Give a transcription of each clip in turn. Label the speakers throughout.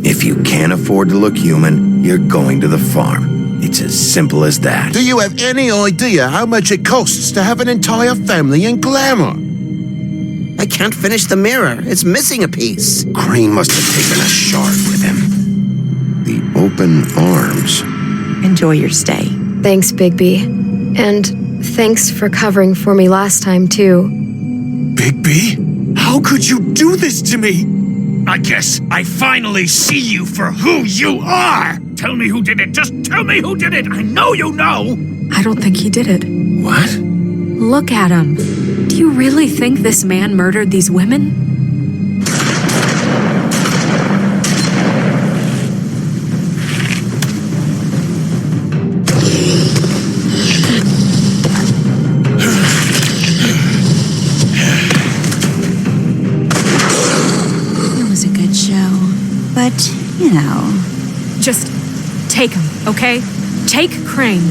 Speaker 1: If you can't afford to look human, you're going to the farm. It's as simple as that.
Speaker 2: Do you have any idea how much it costs to have an entire family in Glamour?
Speaker 3: I can't finish the mirror. It's missing a piece.
Speaker 1: Crane must have taken a shard with him. The open arms.
Speaker 4: Enjoy your stay.
Speaker 5: Thanks, Bigby. And thanks for covering for me last time, too.
Speaker 6: Bigby? How could you do this to me? I guess I finally see you for who you are! Tell me who did it! Just tell me who did it! I know you know!
Speaker 4: I don't think he did it.
Speaker 1: What?
Speaker 4: Look at him. Do you really think this man murdered these women?
Speaker 7: But, you know...
Speaker 4: Just take him, okay? Take Crane.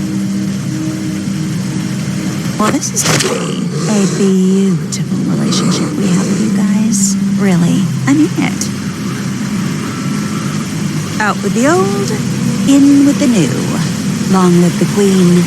Speaker 7: Well, this is going to be a beautiful relationship we have with you guys. Really, I mean it. Out with the old, in with the new. Long live the Queen.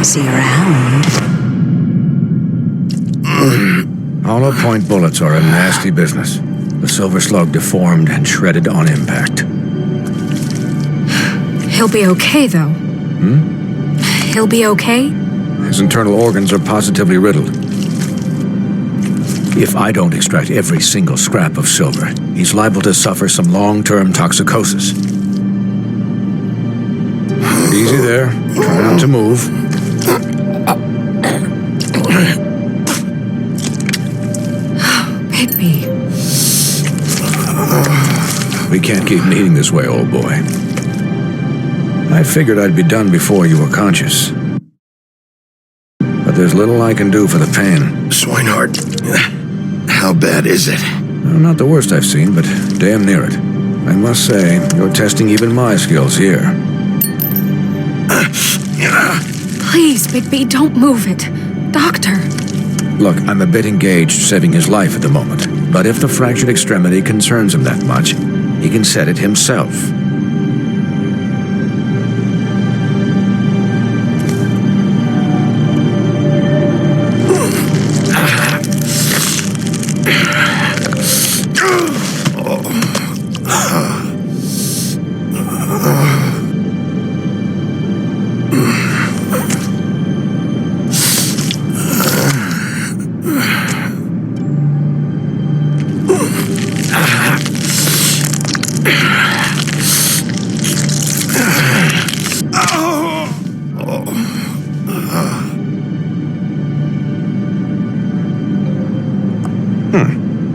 Speaker 7: See you around.
Speaker 8: Hollow point bullets are a nasty business. The Silver Slug deformed and shredded on impact.
Speaker 4: He'll be okay, though. He'll be okay?
Speaker 8: His internal organs are positively riddled. If I don't extract every single scrap of silver, he's liable to suffer some long-term toxicosis. Easy there. Try not to move.
Speaker 4: Bigby.
Speaker 8: We can't keep eating this way, old boy. I figured I'd be done before you were conscious. But there's little I can do for the pain.
Speaker 1: Swinehart, how bad is it?
Speaker 8: Not the worst I've seen, but damn near it. I must say, you're testing even my skills here.
Speaker 4: Please, Bigby, don't move it. Doctor.
Speaker 8: Look, I'm a bit engaged saving his life at the moment, but if the fractured extremity concerns him that much, he can set it himself.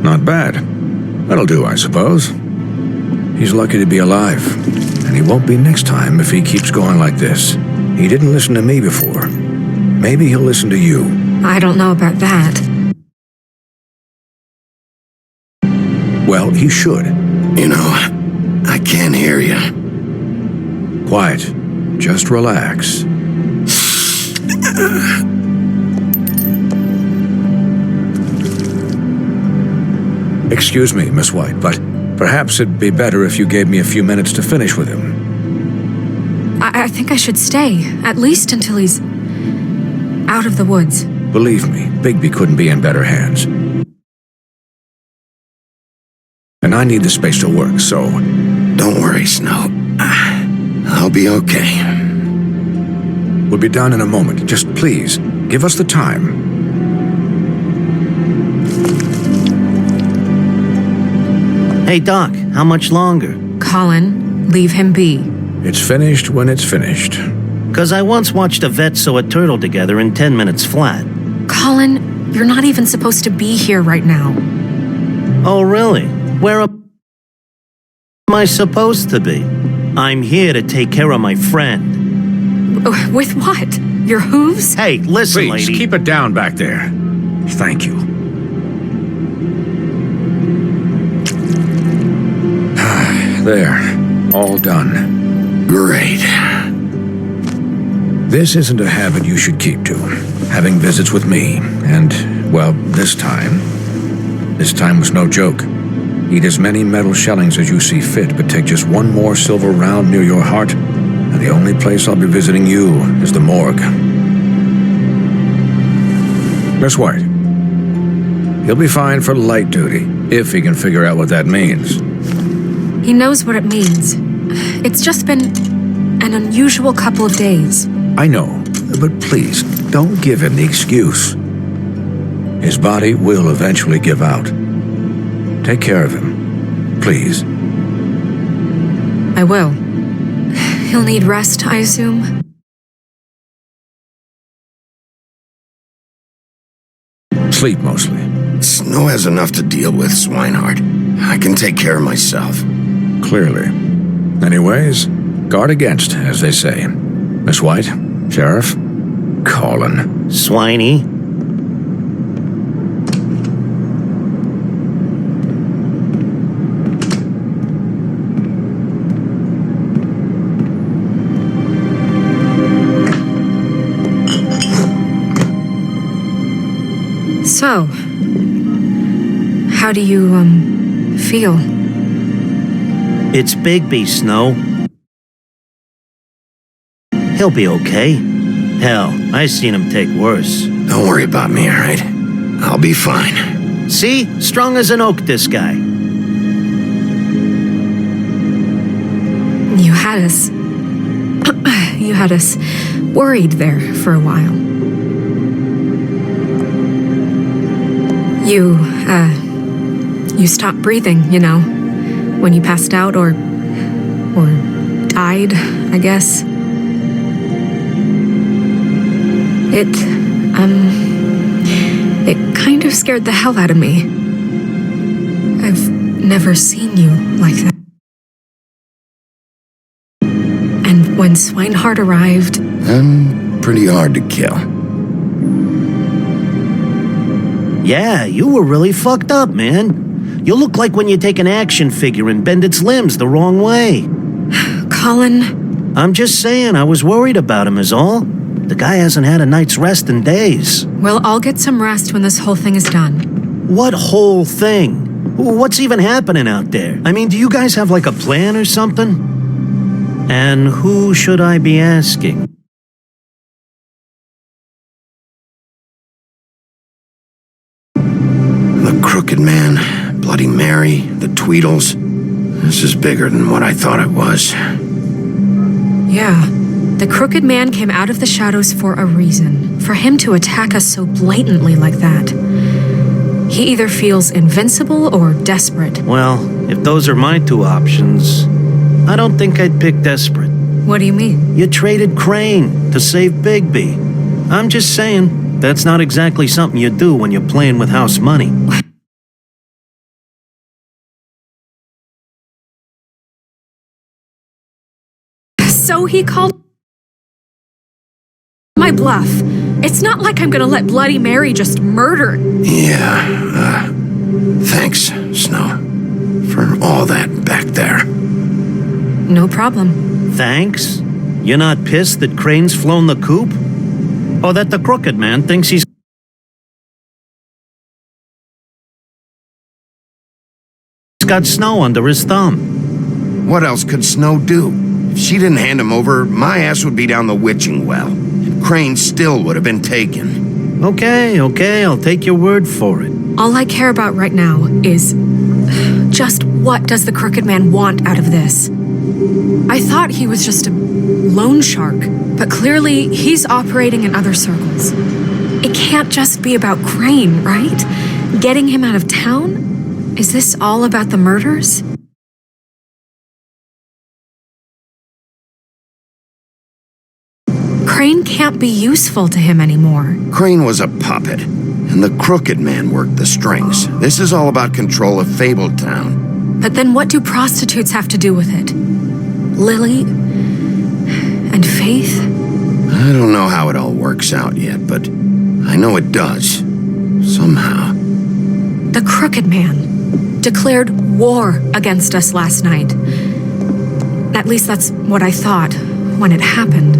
Speaker 8: Not bad. That'll do, I suppose. He's lucky to be alive, and he won't be next time if he keeps going like this. He didn't listen to me before. Maybe he'll listen to you.
Speaker 4: I don't know about that.
Speaker 8: Well, he should.
Speaker 1: You know, I can't hear you.
Speaker 8: Quiet. Just relax. Excuse me, Miss White, but perhaps it'd be better if you gave me a few minutes to finish with him.
Speaker 4: I think I should stay, at least until he's out of the woods.
Speaker 8: Believe me, Bigby couldn't be in better hands. And I need the space to work, so...
Speaker 1: Don't worry, Snow. I'll be okay.
Speaker 8: We'll be done in a moment. Just please, give us the time.
Speaker 3: Hey, Doc, how much longer?
Speaker 4: Colin, leave him be.
Speaker 8: It's finished when it's finished.
Speaker 3: Because I once watched a vet sew a turtle together in 10 minutes flat.
Speaker 4: Colin, you're not even supposed to be here right now.
Speaker 3: Oh, really? Where am I supposed to be? I'm here to take care of my friend.
Speaker 4: With what? Your hooves?
Speaker 3: Hey, listen,
Speaker 8: Please,
Speaker 3: lady.
Speaker 8: keep it down back there. Thank you. There. All done.
Speaker 1: Great.
Speaker 8: This isn't a habit you should keep to. Having visits with me, and, well, this time was no joke. Eat as many metal shellings as you see fit, but take just one more silver round near your heart, and the only place I'll be visiting you is the morgue. Miss White, he'll be fine for light duty, if he can figure out what that means.
Speaker 4: He knows what it means. It's just been an unusual couple of days.
Speaker 8: I know, but please, don't give him the excuse. His body will eventually give out. Take care of him, please.
Speaker 4: I will. He'll need rest, I assume.
Speaker 8: Sleep, mostly.
Speaker 1: Snow has enough to deal with, Swinehart. I can take care of myself.
Speaker 8: Clearly. Anyways, guard against, as they say. Miss White, Sheriff, Colin.
Speaker 3: Swiney.
Speaker 4: So, how do you, feel?
Speaker 3: It's Bigby, Snow. He'll be okay. Hell, I seen him take worse.
Speaker 1: Don't worry about me, all right? I'll be fine.
Speaker 3: See? Strong as an oak, this guy.
Speaker 4: You had us... you had us worried there for a while. You stopped breathing, you know, when you passed out or died, I guess. It kind of scared the hell out of me. I've never seen you like that. And when Swinehart arrived...
Speaker 1: I'm pretty hard to kill.
Speaker 3: Yeah, you were really fucked up, man. You look like when you take an action figure and bend its limbs the wrong way.
Speaker 4: Colin...
Speaker 3: I'm just saying, I was worried about him is all. The guy hasn't had a night's rest in days.
Speaker 4: Well, I'll get some rest when this whole thing is done.
Speaker 3: What whole thing? What's even happening out there? I mean, do you guys have like a plan or something? And who should I be asking?
Speaker 1: The Crooked Man, Bloody Mary, the Tweedles. This is bigger than what I thought it was.
Speaker 4: Yeah. The Crooked Man came out of the shadows for a reason. For him to attack us so blatantly like that. He either feels invincible or desperate.
Speaker 3: Well, if those are my two options, I don't think I'd pick desperate.
Speaker 4: What do you mean?
Speaker 3: You traded Crane to save Bigby. I'm just saying, that's not exactly something you do when you're playing with house money.
Speaker 4: So he called my bluff. It's not like I'm gonna let Bloody Mary just murder.
Speaker 1: Yeah, thanks, Snow, for all that back there.
Speaker 4: No problem.
Speaker 3: Thanks? You're not pissed that Crane's flown the coop? Or that the crooked man thinks he's got Snow under his thumb.
Speaker 1: What else could Snow do? If she didn't hand him over, my ass would be down the witching well. And Crane still would have been taken.
Speaker 3: Okay, I'll take your word for it.
Speaker 4: All I care about right now is just what does the crooked man want out of this? I thought he was just a loan shark, but clearly he's operating in other circles. It can't just be about Crane, right? Getting him out of town? Is this all about the murders? Crane can't be useful to him anymore.
Speaker 1: Crane was a puppet, and the crooked man worked the strings. This is all about control of Fabletown.
Speaker 4: But then what do prostitutes have to do with it? Lily? And Faith?
Speaker 1: I don't know how it all works out yet, but I know it does. Somehow.
Speaker 4: The crooked man declared war against us last night. At least that's what I thought when it happened.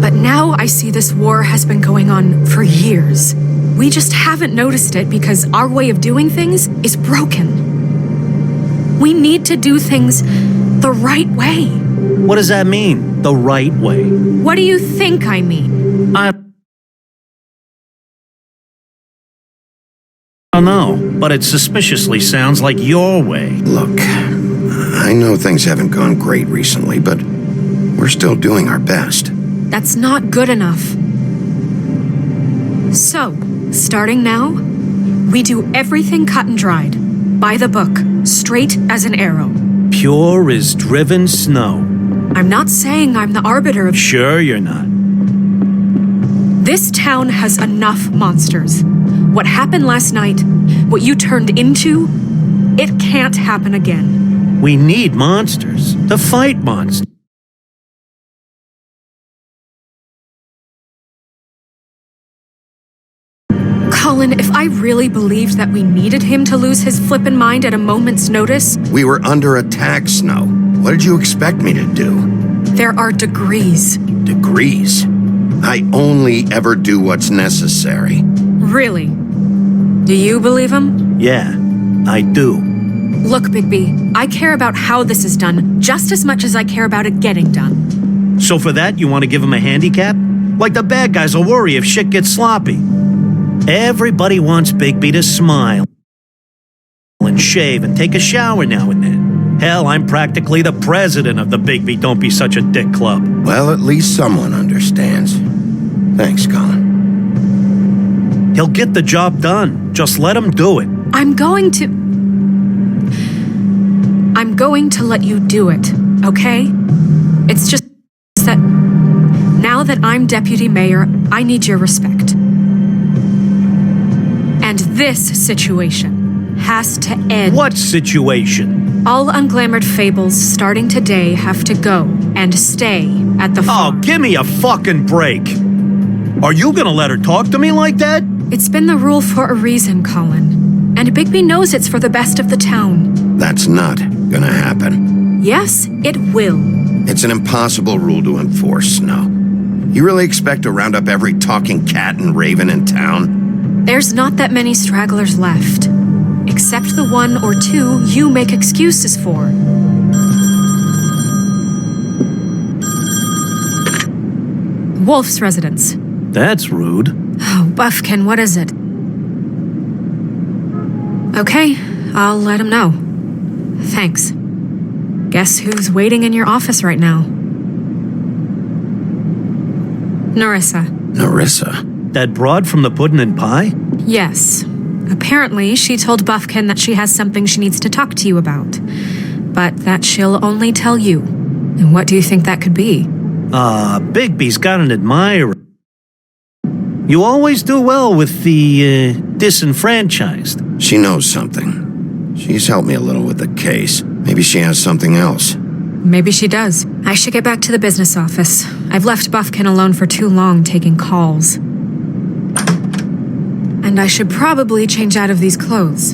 Speaker 4: But now I see this war has been going on for years. We just haven't noticed it because our way of doing things is broken. We need to do things the right way.
Speaker 3: What does that mean, the right way?
Speaker 4: What do you think I mean?
Speaker 3: I don't know, but it suspiciously sounds like your way.
Speaker 1: Look, I know things haven't gone great recently, but we're still doing our best.
Speaker 4: That's not good enough. So, starting now, we do everything cut and dried. By the book, straight as an arrow.
Speaker 3: Pure as driven snow.
Speaker 4: I'm not saying I'm the arbiter of...
Speaker 3: Sure you're not.
Speaker 4: This town has enough monsters. What happened last night, what you turned into, it can't happen again.
Speaker 3: We need monsters to fight monsters.
Speaker 4: Colin, if I really believed that we needed him to lose his flippin' mind at a moment's notice...
Speaker 1: We were under attack, Snow. What did you expect me to do?
Speaker 4: There are degrees.
Speaker 1: Degrees? I only ever do what's necessary.
Speaker 4: Really? Do you believe him?
Speaker 3: Yeah, I do.
Speaker 4: Look, Bigby, I care about how this is done just as much as I care about it getting done.
Speaker 3: So for that, you want to give him a handicap? Like the bad guys will worry if shit gets sloppy. Everybody wants Bigby to smile and shave and take a shower now and then. Hell, I'm practically the president of the Bigby Don't Be Such a Dick Club.
Speaker 1: Well, at least someone understands. Thanks, Colin.
Speaker 3: He'll get the job done. Just let him do it.
Speaker 4: I'm going to let you do it, okay? It's just that now that I'm deputy mayor, I need your respect. And this situation has to end.
Speaker 3: What situation?
Speaker 4: All unglamored fables starting today have to go and stay at the farm.
Speaker 3: Oh, give me a fucking break. Are you gonna let her talk to me like that?
Speaker 4: It's been the rule for a reason, Colin. And Bigby knows it's for the best of the town.
Speaker 1: That's not gonna happen.
Speaker 4: Yes, it will.
Speaker 1: It's an impossible rule to enforce, Snow. You really expect to round up every talking cat and raven in town?
Speaker 4: There's not that many stragglers left. Except the one or two you make excuses for. Wolf's residence.
Speaker 3: That's rude.
Speaker 4: Oh, Buffkin, what is it? Okay, I'll let him know. Thanks. Guess who's waiting in your office right now? Nerissa.
Speaker 1: Nerissa?
Speaker 3: That broad from the Puddin' and Pie?
Speaker 4: Yes. Apparently, she told Buffkin that she has something she needs to talk to you about. But that she'll only tell you. And what do you think that could be?
Speaker 3: Bigby's got an admirer. You always do well with the, disenfranchised.
Speaker 1: She knows something. She's helped me a little with the case. Maybe she has something else.
Speaker 4: Maybe she does. I should get back to the business office. I've left Buffkin alone for too long taking calls. And I should probably change out of these clothes.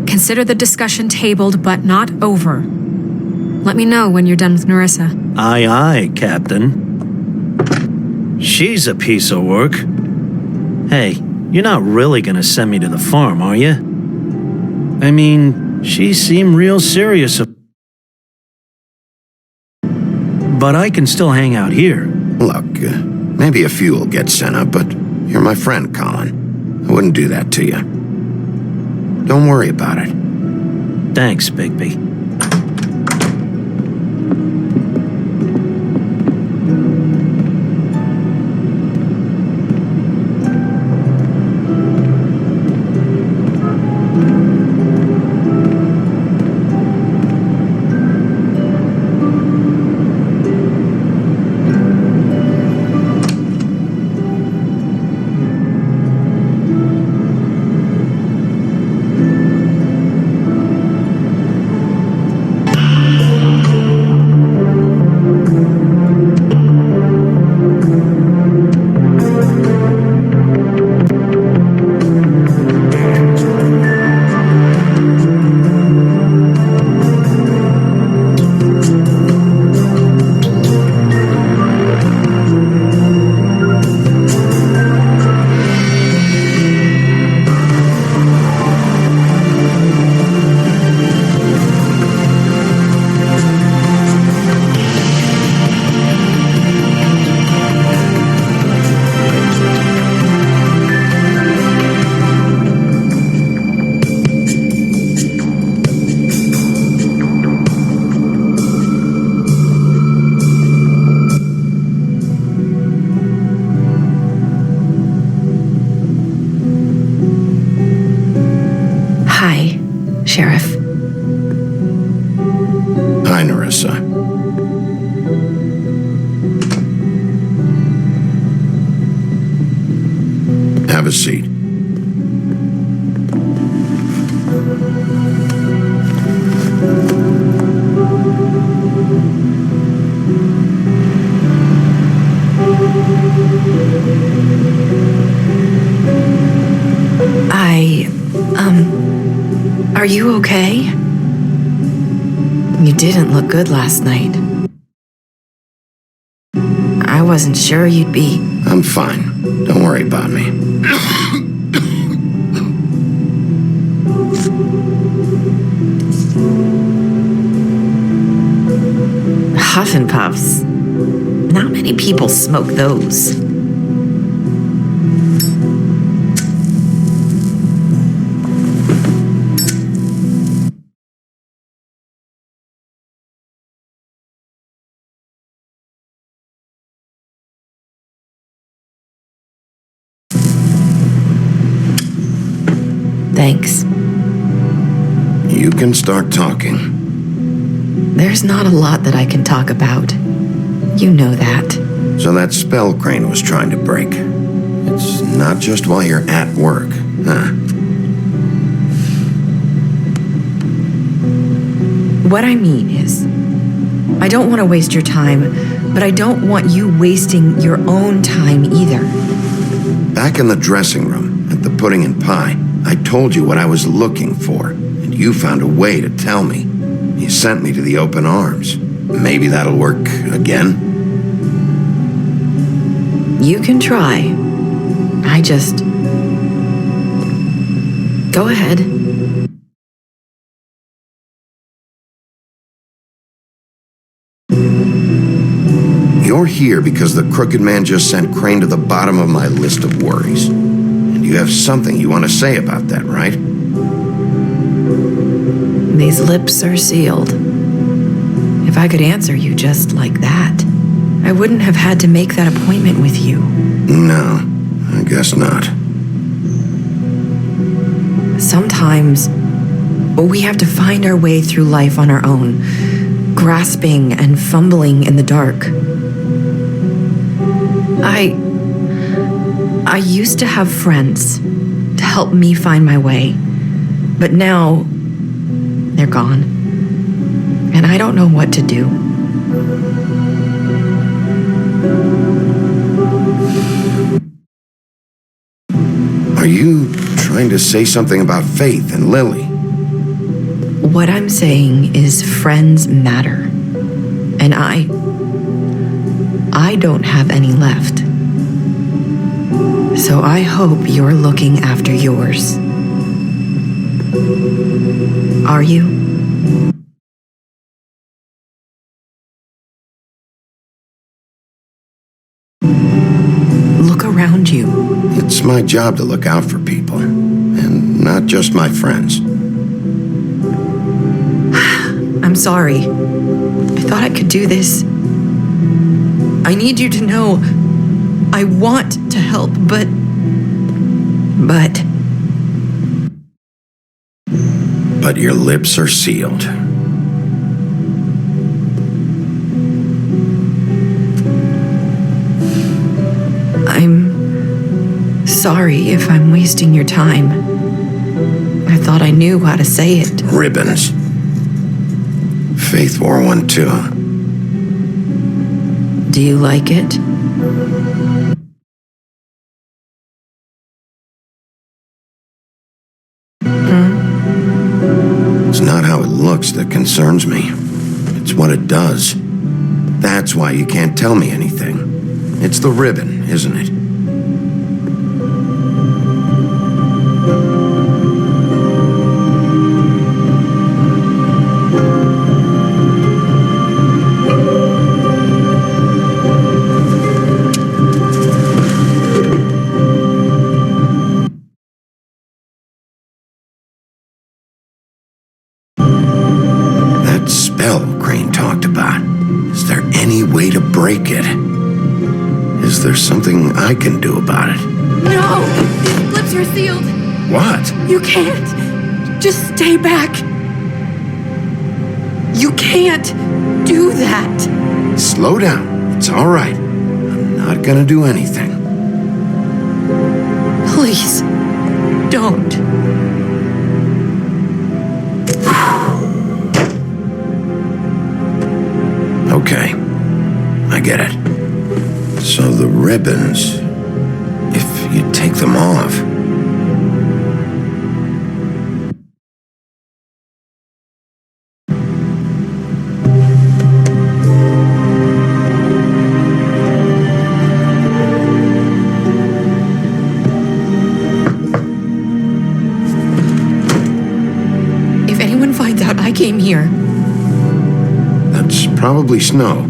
Speaker 4: Consider the discussion tabled but not over. Let me know when you're done with Nerissa.
Speaker 3: Aye, aye, Captain. She's a piece of work. Hey, you're not really gonna send me to the farm, are you? I mean, she seemed real serious. But I can still hang out here.
Speaker 1: Look, maybe a few will get sent up, but you're my friend, Colin. I wouldn't do that to you. Don't worry about it.
Speaker 3: Thanks, Bigby.
Speaker 4: Sheriff.
Speaker 1: Hi, Nerissa. Have a seat.
Speaker 4: Are you okay? You didn't look good last night. I wasn't sure you'd be.
Speaker 1: I'm fine. Don't worry about me.
Speaker 9: Huff and Puffs. Not many people smoke those. Thanks.
Speaker 1: You can start talking.
Speaker 9: There's not a lot that I can talk about. You know that.
Speaker 1: So that spell Crane was trying to break. It's not just while you're at work, huh?
Speaker 9: What I mean is, I don't want to waste your time, but I don't want you wasting your own time either.
Speaker 1: Back in the dressing room, at the pudding and pie, I told you what I was looking for, and you found a way to tell me. You sent me to the open arms. Maybe that'll work again?
Speaker 9: You can try. I just... Go ahead.
Speaker 1: You're here because the Crooked Man just sent Crane to the bottom of my list of worries. And you have something you want to say about that, right?
Speaker 9: These lips are sealed. If I could answer you just like that, I wouldn't have had to make that appointment with you.
Speaker 1: No, I guess not.
Speaker 9: Sometimes, we have to find our way through life on our own, grasping and fumbling in the dark. I used to have friends to help me find my way, but now they're gone, and I don't know what to do.
Speaker 1: Are you trying to say something about Faith and Lily?
Speaker 9: What I'm saying is friends matter, and I don't have any left. So I hope you're looking after yours. Are you? Look around you.
Speaker 1: It's my job to look out for people, and not just my friends.
Speaker 9: I'm sorry. I thought I could do this. I need you to know I want to help, but...
Speaker 1: But your lips are sealed.
Speaker 9: I'm sorry if I'm wasting your time. I thought I knew how to say it.
Speaker 1: Ribbons. Faith wore one too.
Speaker 9: Do you like it?
Speaker 1: It's not how it looks that concerns me. It's what it does. That's why you can't tell me anything. It's the ribbon, isn't it? That spell Crane talked about. Is there any way to break it? Is there something I can do about it?
Speaker 9: No! These lips are sealed!
Speaker 1: What?
Speaker 9: You can't! Just stay back! You can't do that!
Speaker 1: Slow down. It's all right. I'm not gonna do anything.
Speaker 9: Please, don't.
Speaker 1: Okay. I get it. So the ribbons, if you take them off...
Speaker 9: If anyone finds out I came here,
Speaker 1: That's probably Snow.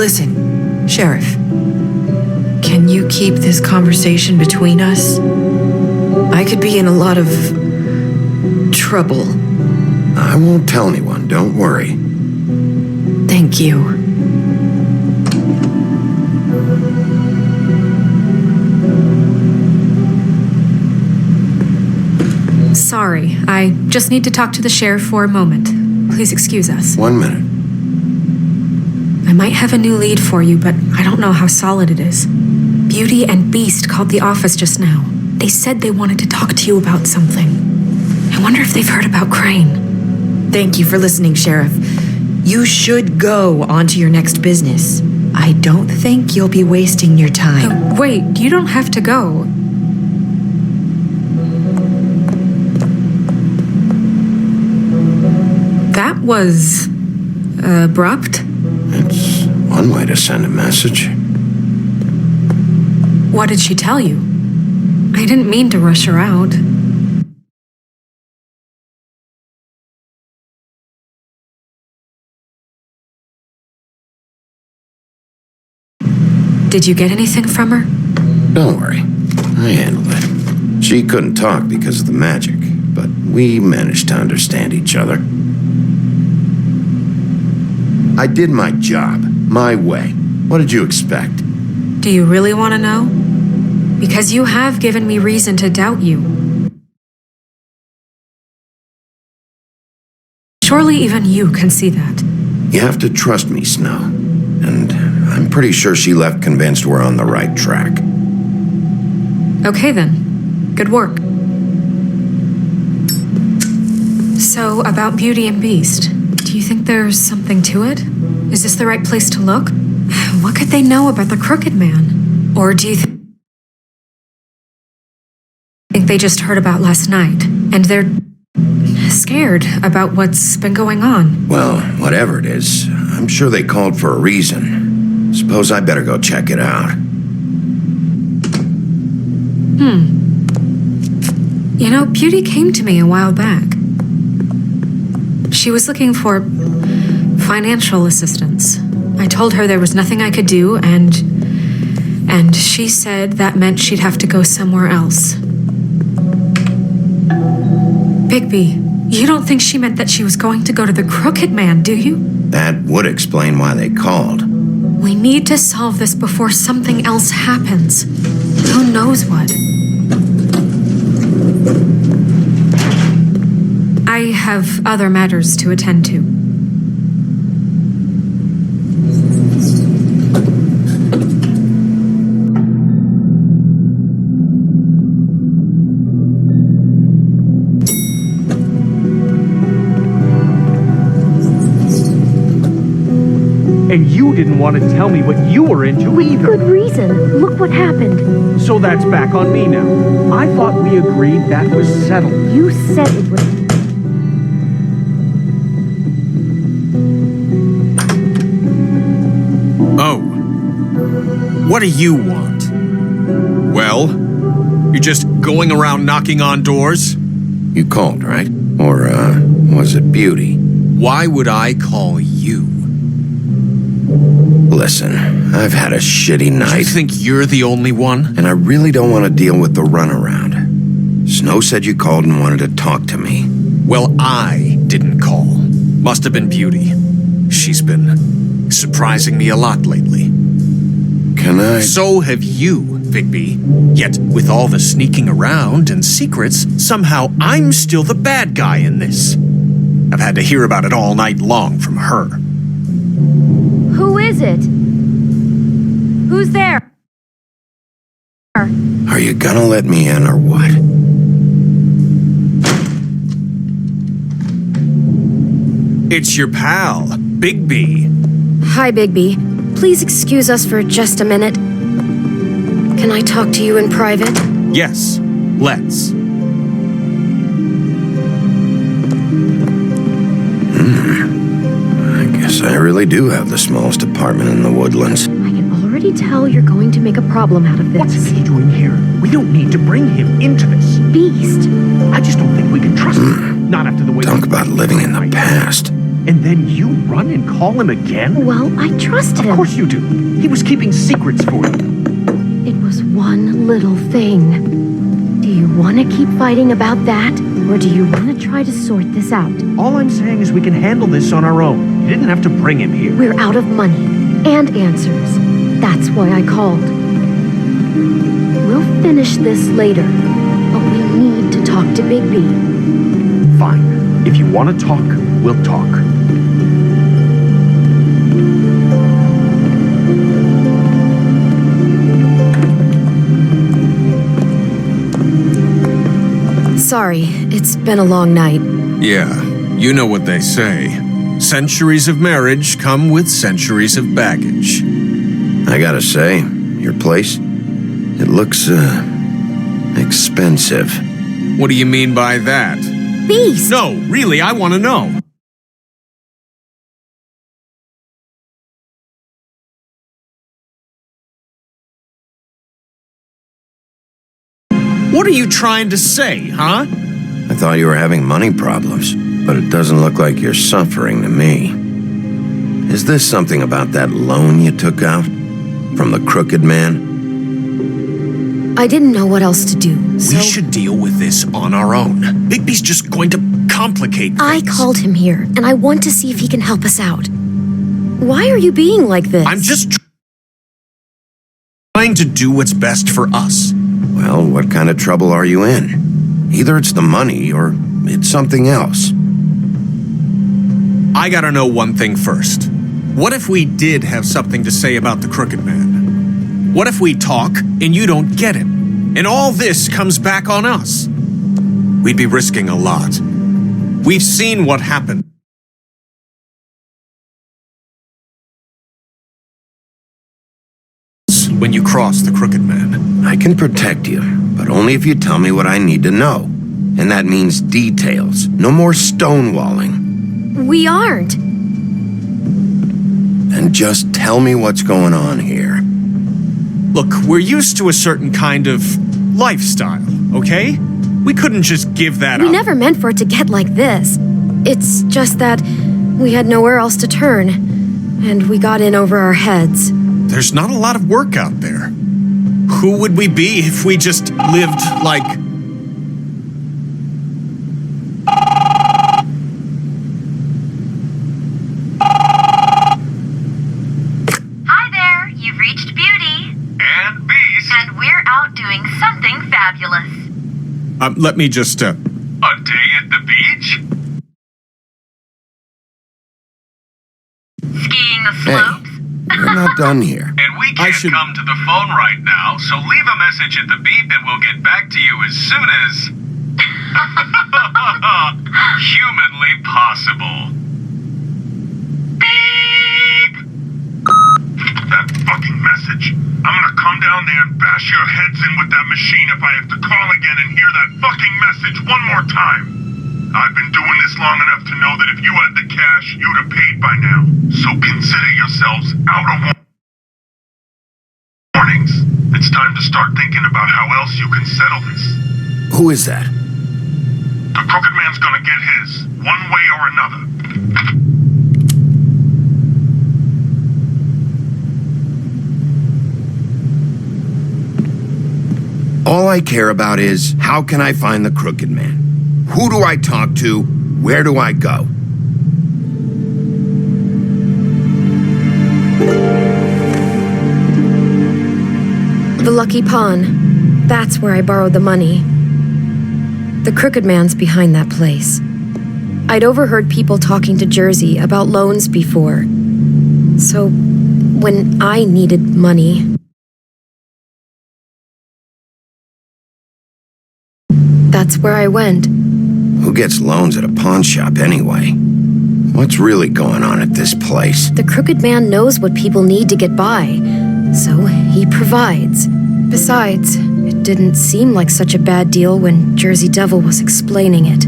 Speaker 9: listen, Sheriff. Can you keep this conversation between us? I could be in a lot of trouble.
Speaker 1: I won't tell anyone, don't worry.
Speaker 9: Thank you.
Speaker 4: Sorry, I just need to talk to the sheriff for a moment. Please excuse us.
Speaker 1: 1 minute.
Speaker 4: I might have a new lead for you, but I don't know how solid it is. Beauty and Beast called the office just now. They said they wanted to talk to you about something. I wonder if they've heard about Crane.
Speaker 9: Thank you for listening, Sheriff. You should go on to your next business. I don't think you'll be wasting your time.
Speaker 4: Wait, you don't have to go. That was abrupt.
Speaker 1: It's one way to send a message.
Speaker 4: What did she tell you? I didn't mean to rush her out. Did you get anything from her?
Speaker 1: Don't worry. I handled it. She couldn't talk because of the magic, but we managed to understand each other. I did my job, my way. What did you expect?
Speaker 4: Do you really want to know? Because you have given me reason to doubt you. Surely even you can see that.
Speaker 1: You have to trust me, Snow. And I'm pretty sure she left convinced we're on the right track.
Speaker 4: Okay then. Good work. So, about Beauty and Beast, do you think there's something to it? Is this the right place to look? What could they know about the Crooked Man? Or do you think they just heard about last night, and they're scared about what's been going on?
Speaker 1: Well, whatever it is, I'm sure they called for a reason. Suppose I better go check it out.
Speaker 4: You know, Beauty came to me a while back. She was looking for financial assistance. I told her there was nothing I could do, and she said that meant she'd have to go somewhere else. Bigby, you don't think she meant that she was going to go to the Crooked Man, do you?
Speaker 1: That would explain why they called.
Speaker 4: We need to solve this before something else happens. Who knows what? I have other matters to attend to.
Speaker 10: And you didn't want to tell me what you were into either.
Speaker 11: Good reason. Look what happened.
Speaker 10: So that's back on me now. I thought we agreed that was settled.
Speaker 11: You said it was...
Speaker 6: Oh. What do you want? Well, you're just going around knocking on doors?
Speaker 1: You called, right? Or, was it Beauty?
Speaker 6: Why would I call you?
Speaker 1: Listen, I've had a shitty night.
Speaker 6: You think you're the only one?
Speaker 1: And I really don't want to deal with the runaround. Snow said you called and wanted to talk to me.
Speaker 6: Well, I didn't call. Must have been Beauty. She's been surprising me a lot lately.
Speaker 1: Can I?
Speaker 6: So have you, Bigby. Yet, with all the sneaking around and secrets, somehow I'm still the bad guy in this. I've had to hear about it all night long from her.
Speaker 11: Who is it? Who's there?
Speaker 1: Are you gonna let me in or what?
Speaker 6: It's your pal, Bigby.
Speaker 5: Hi, Bigby. Please excuse us for just a minute. Can I talk to you in private?
Speaker 6: Yes, let's.
Speaker 1: I guess I really do have the smallest apartment in the Woodlands.
Speaker 11: I can already tell you're going to make a problem out of this.
Speaker 10: What's he doing here? We don't need to bring him into this.
Speaker 11: Beast.
Speaker 10: I just don't think we can trust him. Not after the way...
Speaker 1: Talk about living in the past.
Speaker 10: And then you run and call him again?
Speaker 11: Well, I trust him.
Speaker 10: Of course you do. He was keeping secrets for you.
Speaker 11: It was one little thing. Do you want to keep fighting about that? Or do you want to try to sort this out?
Speaker 10: All I'm saying is we can handle this on our own. You didn't have to bring him here.
Speaker 11: We're out of money and answers. That's why I called. We'll finish this later, but we need to talk to Bigby.
Speaker 10: Fine. If you want to talk, we'll talk.
Speaker 5: Sorry, it's been a long night.
Speaker 6: Yeah, you know what they say. Centuries of marriage come with centuries of baggage.
Speaker 1: I gotta say, your place, it looks, expensive.
Speaker 6: What do you mean by that?
Speaker 11: Beast!
Speaker 6: No, really, I want to know. What are you trying to say, huh?
Speaker 1: I thought you were having money problems, but it doesn't look like you're suffering to me. Is this something about that loan you took out? From the Crooked Man?
Speaker 5: I didn't know what else to do, so...
Speaker 6: We should deal with this on our own. Bigby's just going to complicate things.
Speaker 5: I called him here, and I want to see if he can help us out. Why are you being like this?
Speaker 6: I'm just trying to do what's best for us.
Speaker 1: Well, what kind of trouble are you in? Either it's the money, or it's something else.
Speaker 6: I gotta know one thing first. What if we did have something to say about the Crooked Man? What if we talk and you don't get him? And all this comes back on us? We'd be risking a lot. We've seen what happened when you cross the Crooked Man.
Speaker 1: I can protect you, but only if you tell me what I need to know. And that means details. No more stonewalling.
Speaker 5: We aren't.
Speaker 1: And just tell me what's going on here.
Speaker 6: Look, we're used to a certain kind of lifestyle, okay? We couldn't just give that
Speaker 5: We
Speaker 6: up.
Speaker 5: never meant for it to get like this. It's just that we had nowhere else to turn, and we got in over our heads.
Speaker 6: There's not a lot of work out there. Who would we be if we just lived like...
Speaker 12: Hi there, you've reached Beauty.
Speaker 13: And Beast.
Speaker 12: And we're out doing something fabulous.
Speaker 6: let me just,
Speaker 13: A day at the beach?
Speaker 12: Skiing the
Speaker 1: Hey,
Speaker 12: slopes.
Speaker 1: we're not done here.
Speaker 13: And we can't come to the phone right now, so leave a message at the beep and we'll get back to you as soon as... humanly possible. Beep! That fucking message. I'm gonna come down there and bash your heads in with that machine if I have to call again and hear that fucking message one more time. I've been doing this long enough to know that if you had the cash, you'd have paid by now. So consider yourselves out of warnings. It's time to start thinking about how else you can settle this.
Speaker 1: Who is that?
Speaker 13: The Crooked Man's gonna get his, one way or another.
Speaker 1: All I care about is, how can I find the Crooked Man? Who do I talk to? Where do I go?
Speaker 5: The Lucky Pawn. That's where I borrowed the money. The Crooked Man's behind that place. I'd overheard people talking to Jersey about loans before. So, when I needed money... that's where I went.
Speaker 1: Who gets loans at a pawn shop anyway? What's really going on at this place?
Speaker 5: The Crooked Man knows what people need to get by, so he provides. Besides, it didn't seem like such a bad deal when Jersey Devil was explaining it.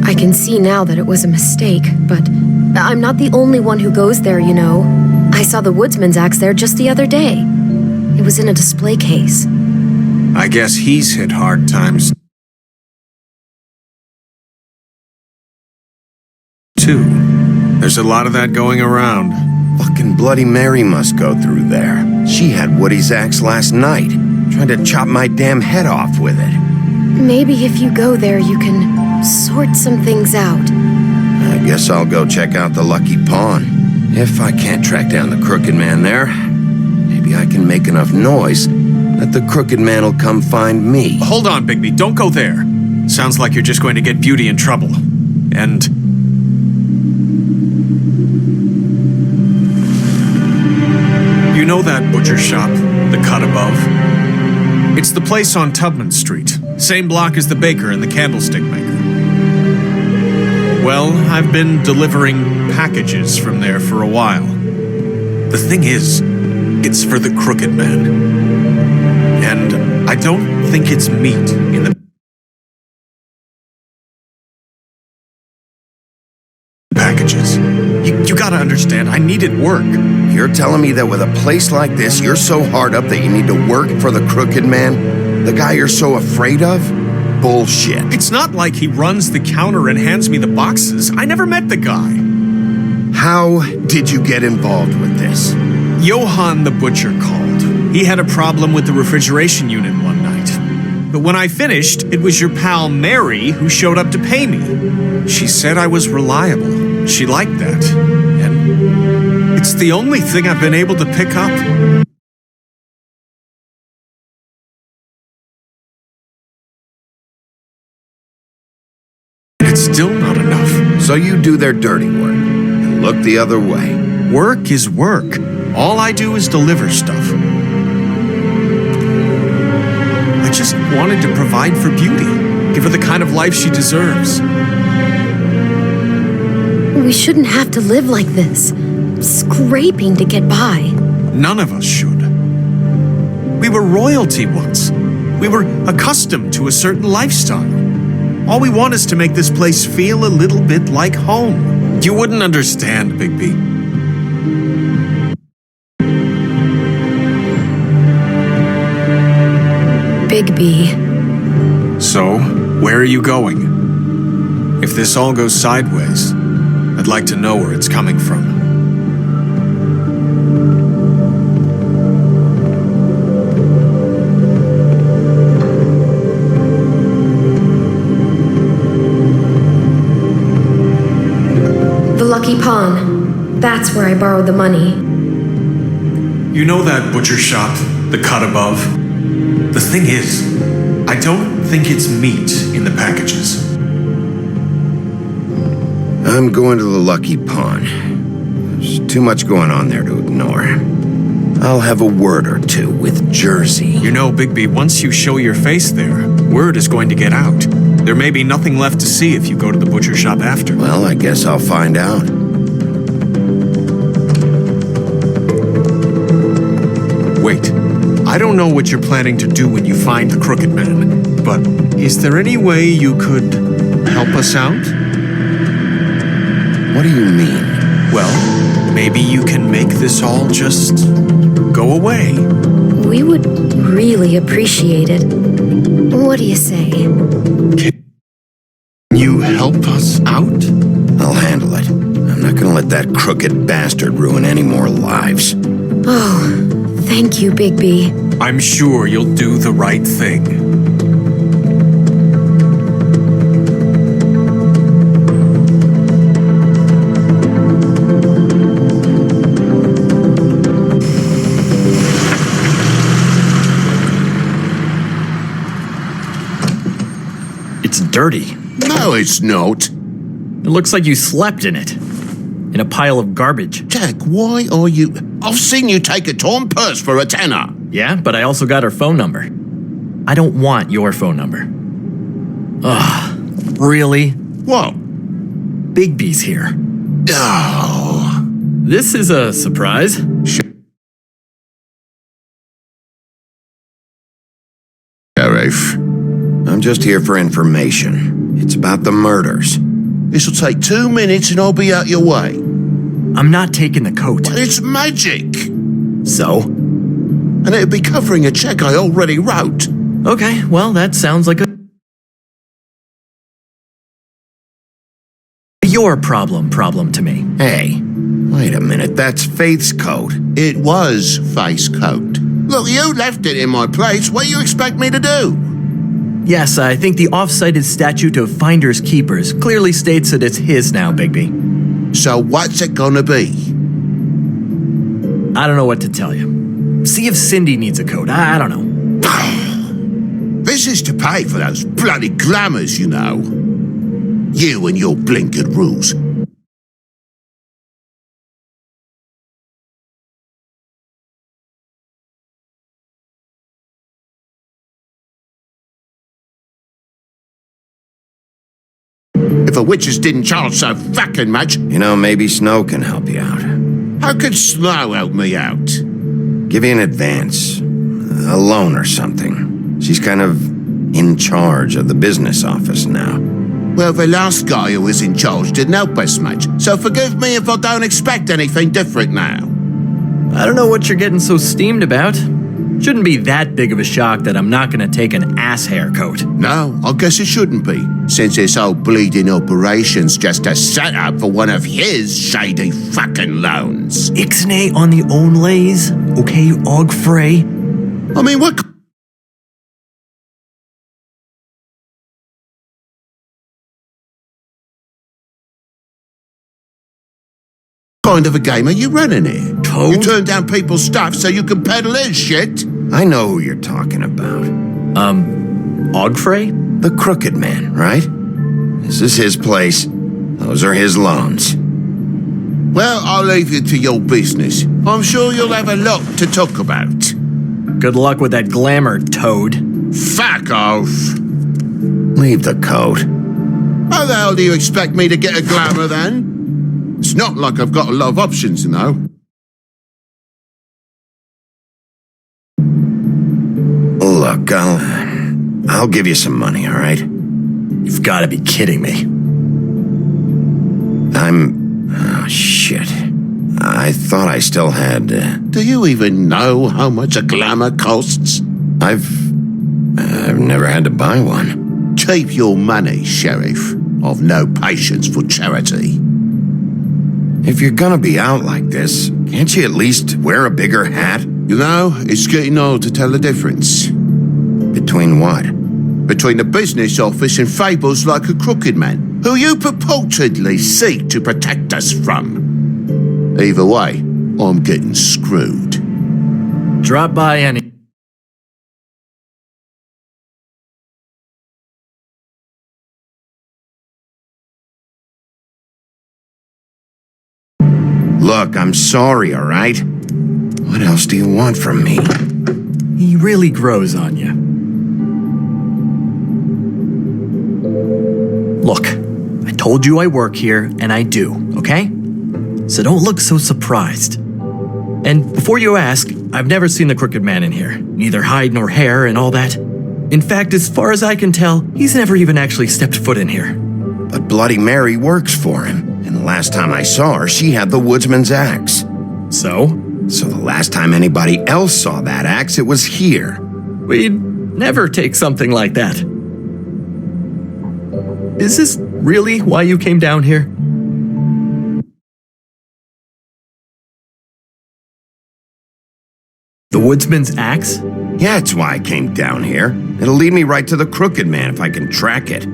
Speaker 5: I can see now that it was a mistake, but I'm not the only one who goes there, you know. I saw the Woodsman's axe there just the other day. It was in a display case.
Speaker 6: I guess he's hit hard times, too. There's a lot of that going around.
Speaker 1: Fucking Bloody Mary must go through there. She had Woody's axe last night. Tried to chop my damn head off with it.
Speaker 5: Maybe if you go there, you can sort some things out.
Speaker 1: I guess I'll go check out the Lucky Pawn. If I can't track down the Crooked Man there, maybe I can make enough noise that the Crooked Man will come find me.
Speaker 6: Hold on, Bigby, don't go there. Sounds like you're just going to get Beauty in trouble. And... you know that butcher shop, the cut above? It's the place on Tubman Street. Same block as the baker and the candlestick maker. Well, I've been delivering packages from there for a while. The thing is, it's for the Crooked Man. And I don't think it's meat in the packages. You gotta understand, I needed work.
Speaker 1: You're telling me that with a place like this, you're so hard up that you need to work for the Crooked Man? The guy you're so afraid of? Bullshit.
Speaker 6: It's not like he runs the counter and hands me the boxes. I never met the guy.
Speaker 1: How did you get involved with this?
Speaker 6: Johann the butcher called. He had a problem with the refrigeration unit one night. But when I finished, it was your pal Mary who showed up to pay me. She said I was reliable. She liked that. And it's the only thing I've been able to pick up. It's still not enough.
Speaker 1: So you do their dirty work and look the other way.
Speaker 6: Work is work. All I do is deliver stuff. I just wanted to provide for Beauty. Give her the kind of life she deserves.
Speaker 5: We shouldn't have to live like this, scraping to get by.
Speaker 6: None of us should. We were royalty once. We were accustomed to a certain lifestyle. All we want is to make this place feel a little bit like home. You wouldn't understand, Bigby.
Speaker 5: Bigby.
Speaker 6: So, where are you going? If this all goes sideways, I'd like to know where it's coming from.
Speaker 5: The Lucky Pawn. That's where I borrowed the money.
Speaker 6: You know that butcher shop, the cut above? The thing is, I don't think it's meat in the packages.
Speaker 1: I'm going to the Lucky Pawn. There's too much going on there to ignore. I'll have a word or two with Jersey.
Speaker 6: You know, Bigby, once you show your face there, word is going to get out. There may be nothing left to see if you go to the butcher shop after.
Speaker 1: Well, I guess I'll find out.
Speaker 6: Wait, I don't know what you're planning to do when you find the Crooked Man, but is there any way you could help us out?
Speaker 1: What do you mean?
Speaker 6: Well, maybe you can make this all just go away.
Speaker 5: We would really appreciate it. What do you say?
Speaker 6: Can you help us out?
Speaker 1: I'll handle it. I'm not gonna let that crooked bastard ruin any more lives.
Speaker 5: Oh, thank you, Bigby.
Speaker 6: I'm sure you'll do the right thing.
Speaker 3: It's dirty.
Speaker 2: No, it's not.
Speaker 3: It looks like you slept in it. In a pile of garbage.
Speaker 2: Jack, why are you... I've seen you take a torn purse for a tenner.
Speaker 14: Yeah, but I also got her phone number. I don't want your phone number. Ugh, really?
Speaker 2: What?
Speaker 14: Bigby's here.
Speaker 2: Oh.
Speaker 14: This is a surprise.
Speaker 2: Sheriff.
Speaker 1: I'm just here for information. It's about the murders.
Speaker 2: This'll take 2 minutes and I'll be out your way.
Speaker 14: I'm not taking the coat.
Speaker 2: But it's magic.
Speaker 14: So?
Speaker 2: And it'd be covering a check I already wrote.
Speaker 14: Okay, well, that sounds like a... Your problem to me.
Speaker 1: Hey, wait a minute, that's Faith's coat.
Speaker 2: It was Faith's coat. Look, you left it in my place. What do you expect me to do?
Speaker 14: Yes, I think the off-cited statute of Finders Keepers clearly states that it's his now, Bigby.
Speaker 2: So what's it gonna be?
Speaker 14: I don't know what to tell you. See if Cindy needs a coat. I don't know.
Speaker 2: This is to pay for those bloody glamours, you know. You and your blinkered rules. If the witches didn't charge so fucking much...
Speaker 1: You know, maybe Snow can help you out.
Speaker 2: How could Snow help me out?
Speaker 1: Give you an advance. A loan or something. She's kind of in charge of the business office now.
Speaker 2: Well, the last guy who was in charge didn't help us much, so forgive me if I don't expect anything different now.
Speaker 14: I don't know what you're getting so steamed about. Shouldn't be that big of a shock that I'm not gonna take an ass haircoat.
Speaker 2: No, I guess it shouldn't be, since this whole bleeding operation's just a setup for one of his shady fucking loans.
Speaker 14: Ixnay on the own lays, okay, Og Frey?
Speaker 2: I mean, what kind of a game are you running here?
Speaker 14: Toad?
Speaker 2: You turn down people's stuff so you can peddle his shit?
Speaker 1: I know who you're talking about.
Speaker 14: Og Frey?
Speaker 1: The Crooked Man, right? This is his place. Those are his loans.
Speaker 2: Well, I'll leave you to your business. I'm sure you'll have a lot to talk about.
Speaker 14: Good luck with that glamour, Toad.
Speaker 2: Fuck off!
Speaker 1: Leave the coat.
Speaker 2: How the hell do you expect me to get a glamour then? It's not like I've got a lot of options, you know.
Speaker 1: Look, I'll give you some money, all right?
Speaker 14: You've got to be kidding me.
Speaker 1: Oh, shit. I thought I still had...
Speaker 2: Do you even know how much a glamour costs?
Speaker 1: I've I've never had to buy one.
Speaker 2: Keep your money, Sheriff. I've no patience for charity.
Speaker 1: If you're gonna be out like this, can't you at least wear a bigger hat?
Speaker 2: You know, it's getting hard to tell the difference.
Speaker 1: Between what?
Speaker 2: Between the business office and fables like a crooked man, who you purportedly seek to protect us from. Either way, I'm getting screwed.
Speaker 14: Drop by any.
Speaker 1: Look, I'm sorry, all right? What else do you want from me?
Speaker 14: He really grows on you. Look, I told you I work here, and I do, okay? So don't look so surprised. And before you ask, I've never seen the Crooked Man in here. Neither hide nor hair and all that. In fact, as far as I can tell, he's never even actually stepped foot in here.
Speaker 1: But Bloody Mary works for him. And the last time I saw her, she had the woodsman's axe.
Speaker 14: So?
Speaker 1: So the last time anybody else saw that axe, it was here.
Speaker 14: We'd never take something like that. Is this really why you came down here? The woodsman's axe?
Speaker 1: Yeah, it's why I came down here. It'll lead me right to the Crooked Man if I can track it.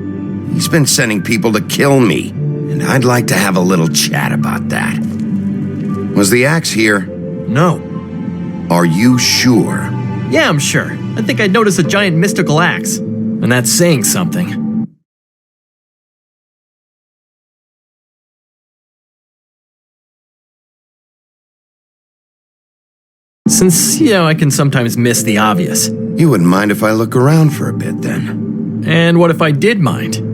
Speaker 1: He's been sending people to kill me, and I'd like to have a little chat about that. Was the axe here?
Speaker 14: No.
Speaker 1: Are you sure?
Speaker 14: Yeah, I'm sure. I think I'd noticed a giant mystical axe. And that's saying something. Since, I can sometimes miss the obvious.
Speaker 1: You wouldn't mind if I look around for a bit, then?
Speaker 14: And what if I did mind?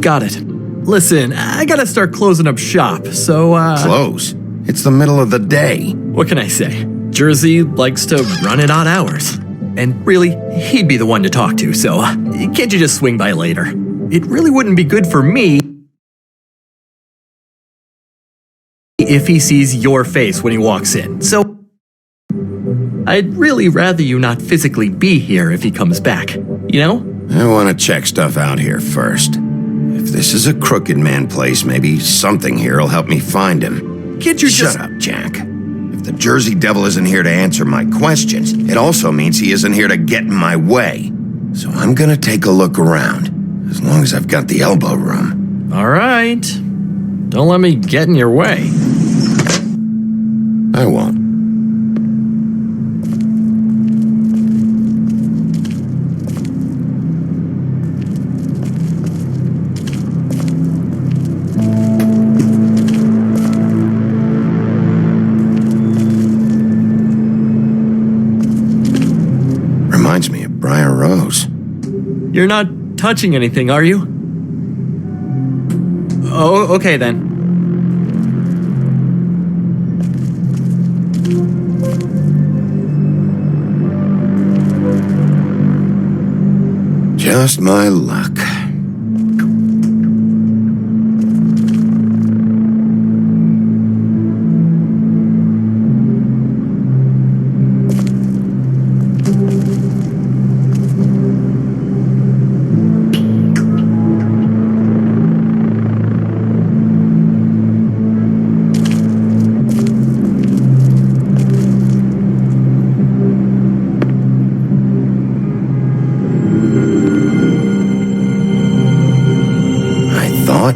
Speaker 14: Got it. Listen, I gotta start closing up shop, so,
Speaker 1: Close? It's the middle of the day.
Speaker 14: What can I say? Jersey likes to run at odd hours. And really, he'd be the one to talk to, so can't you just swing by later? It really wouldn't be good for me if he sees your face when he walks in, so I'd really rather you not physically be here if he comes back, you know?
Speaker 1: I want to check stuff out here first. If this is a Crooked Man place, maybe something here will help me find him.
Speaker 14: Can't you
Speaker 1: Shut up, Jack. If the Jersey Devil isn't here to answer my questions, it also means he isn't here to get in my way. So I'm gonna take a look around, as long as I've got the elbow room.
Speaker 14: All right. Don't let me get in your way.
Speaker 1: I won't. Reminds me of Briar Rose.
Speaker 14: You're not touching anything, are you? Oh, okay then.
Speaker 1: Just my luck.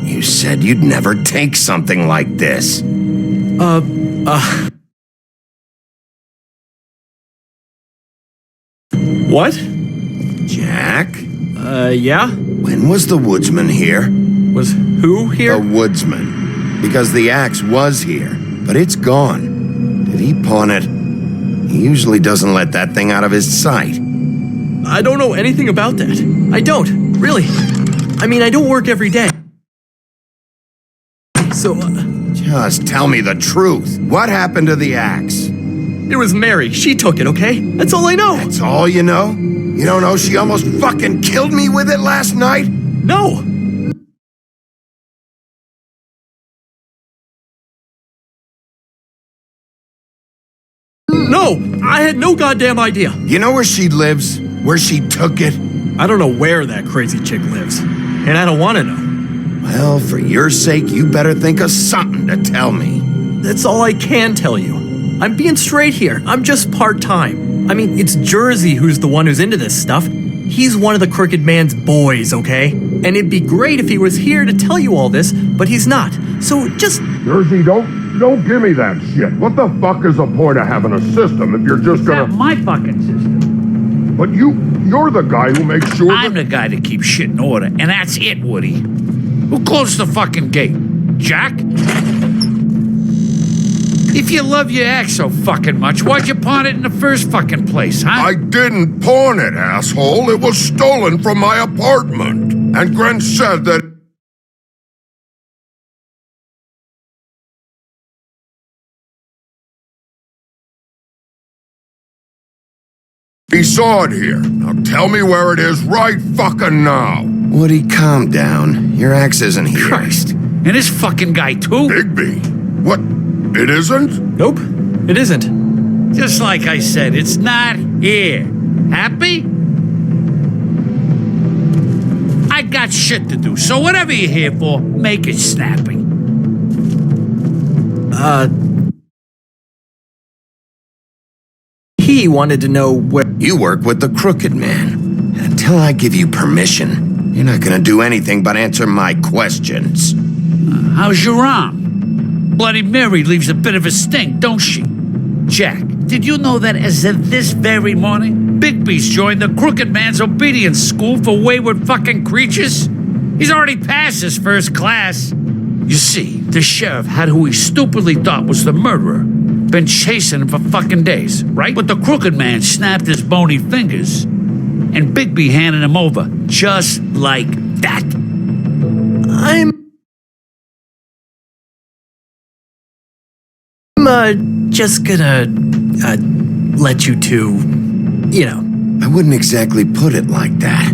Speaker 1: You said you'd never take something like this.
Speaker 14: What?
Speaker 1: Jack?
Speaker 14: Yeah?
Speaker 1: When was the woodsman here?
Speaker 14: Was who here?
Speaker 1: The woodsman. Because the axe was here, but it's gone. Did he pawn it? He usually doesn't let that thing out of his sight.
Speaker 14: I don't know anything about that. I don't, really. I mean, I don't work every day. So,
Speaker 1: Just tell me the truth. What happened to the axe?
Speaker 14: It was Mary. She took it, okay? That's all I know.
Speaker 1: That's all you know? You don't know she almost fucking killed me with it last night?
Speaker 14: No! No, I had no goddamn idea.
Speaker 1: You know where she lives? Where she took it?
Speaker 14: I don't know where that crazy chick lives, and I don't want to know.
Speaker 1: Well, for your sake, you better think of something to tell me.
Speaker 14: That's all I can tell you. I'm being straight here. I'm just part-time. I mean, it's Jersey who's the one who's into this stuff. He's one of the Crooked Man's boys, okay? And it'd be great if he was here to tell you all this, but he's not. So just...
Speaker 13: Jersey, don't give me that shit. What the fuck is the point of having a system if you're just gonna...
Speaker 15: It's not my fucking system.
Speaker 13: But you're the guy who makes sure
Speaker 15: I'm the guy that keeps shit in order, and that's it, Woody. Who closed the fucking gate? Jack? If you love your ex so fucking much, why'd you pawn it in the first fucking place, huh?
Speaker 13: I didn't pawn it, asshole. It was stolen from my apartment. And Gren said that... He saw it here. Now tell me where it is right fucking now.
Speaker 1: Woody, calm down. Your ex isn't here.
Speaker 15: Christ. And this fucking guy, too?
Speaker 13: Bigby. What? It isn't?
Speaker 14: Nope, it isn't.
Speaker 15: Just like I said, it's not here. Happy? I got shit to do, so whatever you're here for, make it snappy.
Speaker 14: He wanted to know where...
Speaker 1: You work with the Crooked Man. And until I give you permission, you're not gonna do anything but answer my questions.
Speaker 15: How's your arm? Bloody Mary leaves a bit of a stink, don't she? Jack, did you know that as of this very morning, Bigby's joined the Crooked Man's obedience school for wayward fucking creatures? He's already passed his first class. You see, the sheriff had who he stupidly thought was the murderer. Been chasing him for fucking days, right? But the Crooked Man snapped his bony fingers, and Bigby handed him over, just like that.
Speaker 14: I'm just gonna let you two, you know.
Speaker 1: I wouldn't exactly put it like that.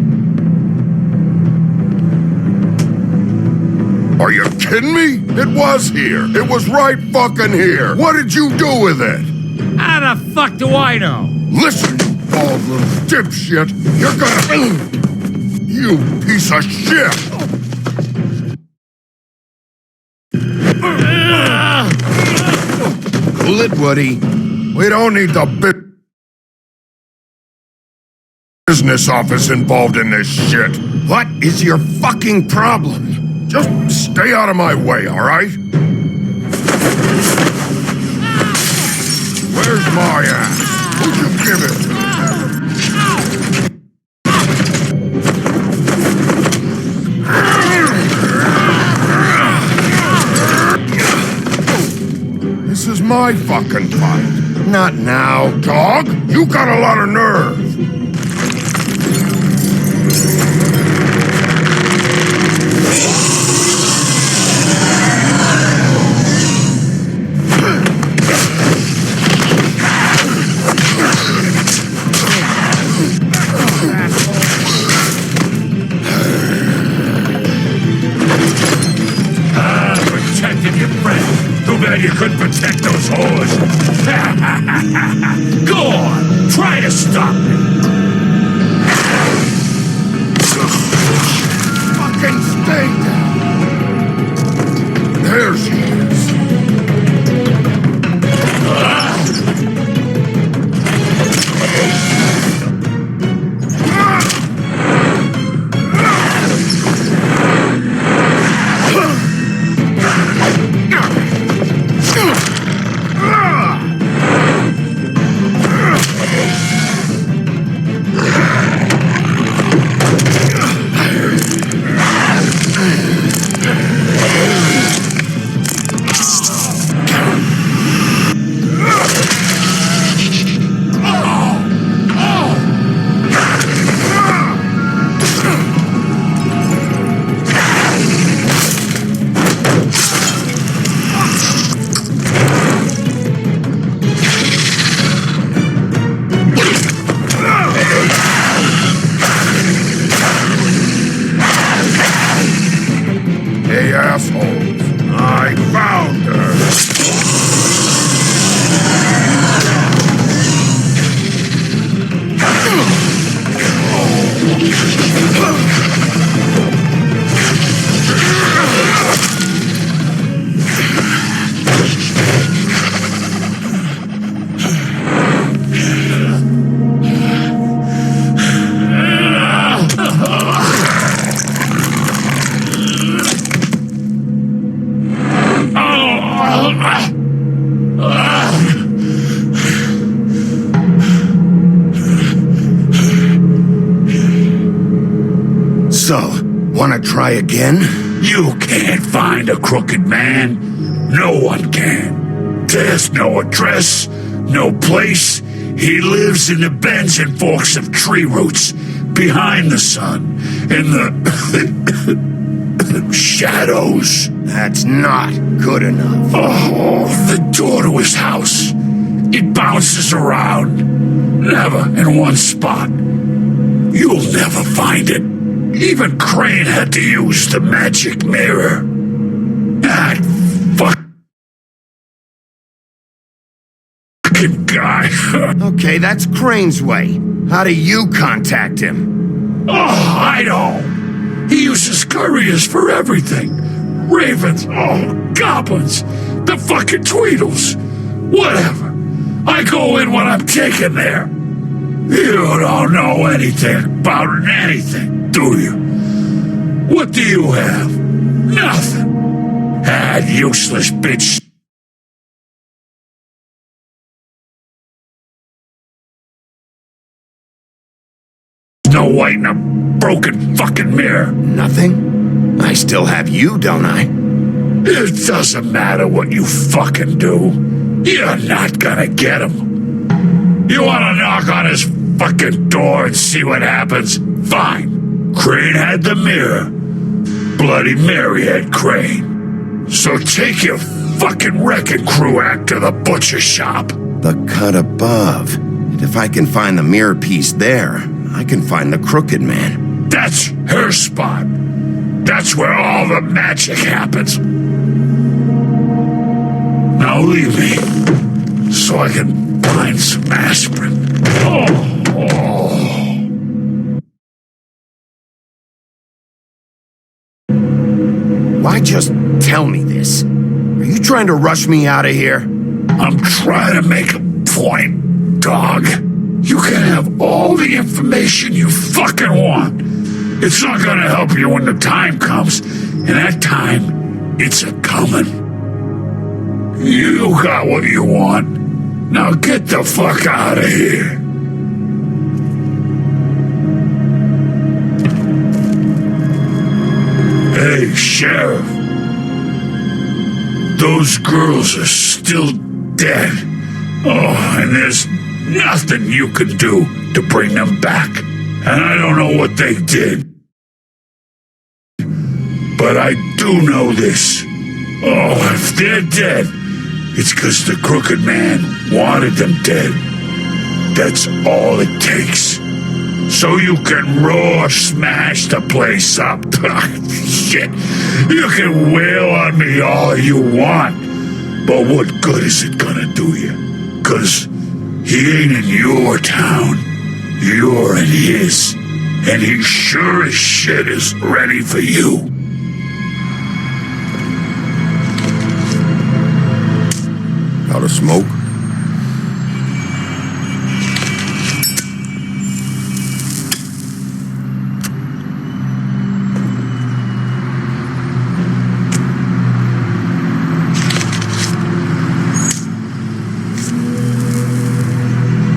Speaker 13: Are you kidding me? It was here. It was right fucking here. What did you do with it?
Speaker 15: How the fuck do I know?
Speaker 13: Listen, you bald little dipshit. You're gonna... You piece of shit.
Speaker 1: Cool it, Woody.
Speaker 13: We don't need the business office involved in this shit.
Speaker 1: What is your fucking problem?
Speaker 13: Just stay out of my way, all right? Where's my ass? Who'd you give it to? This is my fucking fight.
Speaker 1: Not now.
Speaker 13: Dog, you got a lot of nerve.
Speaker 15: Protected your friend. Too bad you couldn't protect those whores. Go on, try to stop me.
Speaker 13: Fucking stay down. There she is.
Speaker 1: So, wanna try again?
Speaker 16: You can't find a crooked man. No one can. There's no address, no place. He lives in the bends and forks of tree roots, behind the sun, in the shadows.
Speaker 1: That's not good enough.
Speaker 16: Oh, the door to his house. It bounces around, never in one spot. You'll never find it. Even Crane had to use the magic mirror. That fucking guy.
Speaker 1: Okay, that's Crane's way. How do you contact him?
Speaker 16: Oh, I know. He uses couriers for everything. Ravens, goblins, the fucking Tweedles. Whatever. I go in when I'm taken there. You don't know anything about anything, do you? What do you have? Nothing. That useless bitch. No white in a broken fucking mirror.
Speaker 1: Nothing? I still have you, don't I?
Speaker 16: It doesn't matter what you fucking do. You're not gonna get him. You wanna knock on his fucking door and see what happens? Fine. Crane had the mirror. Bloody Mary had Crane. So take your fucking wrecking crew act to the butcher shop.
Speaker 1: The cut above. And if I can find the mirror piece there, I can find the Crooked Man.
Speaker 16: That's her spot. That's where all the magic happens. Now leave me, so I can find some aspirin.
Speaker 1: Why just tell me this? Are you trying to rush me out of here?
Speaker 16: I'm trying to make a point, dog. You can have all the information you fucking want. It's not gonna help you when the time comes, and that time, it's a-comin'. You got what you want. Now get the fuck out of here. Hey, Sheriff. Those girls are still dead. Oh, and there's nothing you can do to bring them back. And I don't know what they did. But I do know this. Oh, if they're dead, it's because the Crooked Man wanted them dead. That's all it takes. So you can roar smash the place up. Shit. You can wail on me all you want. But what good is it gonna do you? 'Cause he ain't in your town. You're in his. And he sure as shit is ready for you.
Speaker 1: Out of smoke?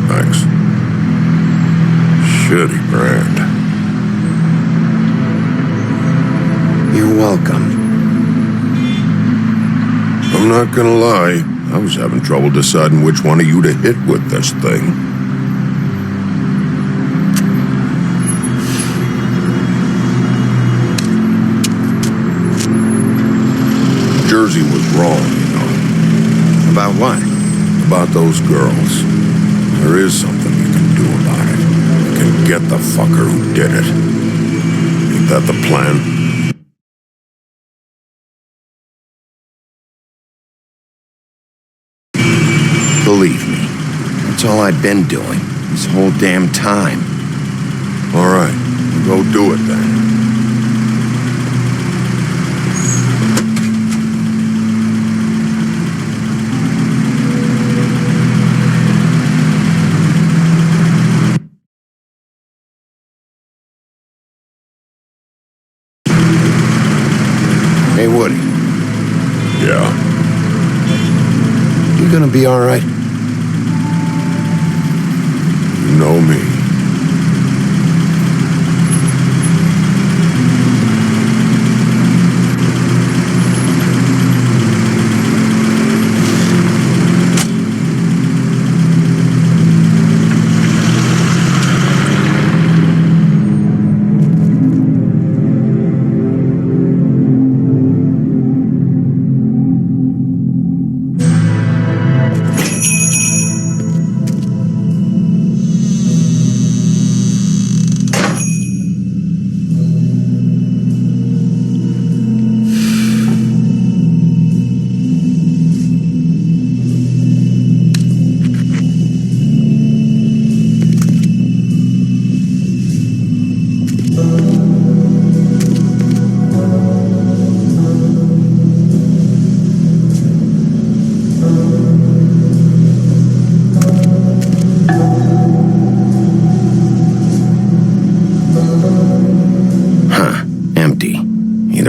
Speaker 1: Thanks. Shitty brand. You're welcome. I'm not gonna lie. I was having trouble deciding which one of you to hit with this thing. Jersey was wrong, you know. About what? About those girls. There is something you can do about it. You can get the fucker who did it. Ain't that the plan? Believe me, that's all I've been doing this whole damn time. All right, go do it then. Hey, Woody. Yeah? You gonna be all right? You know me.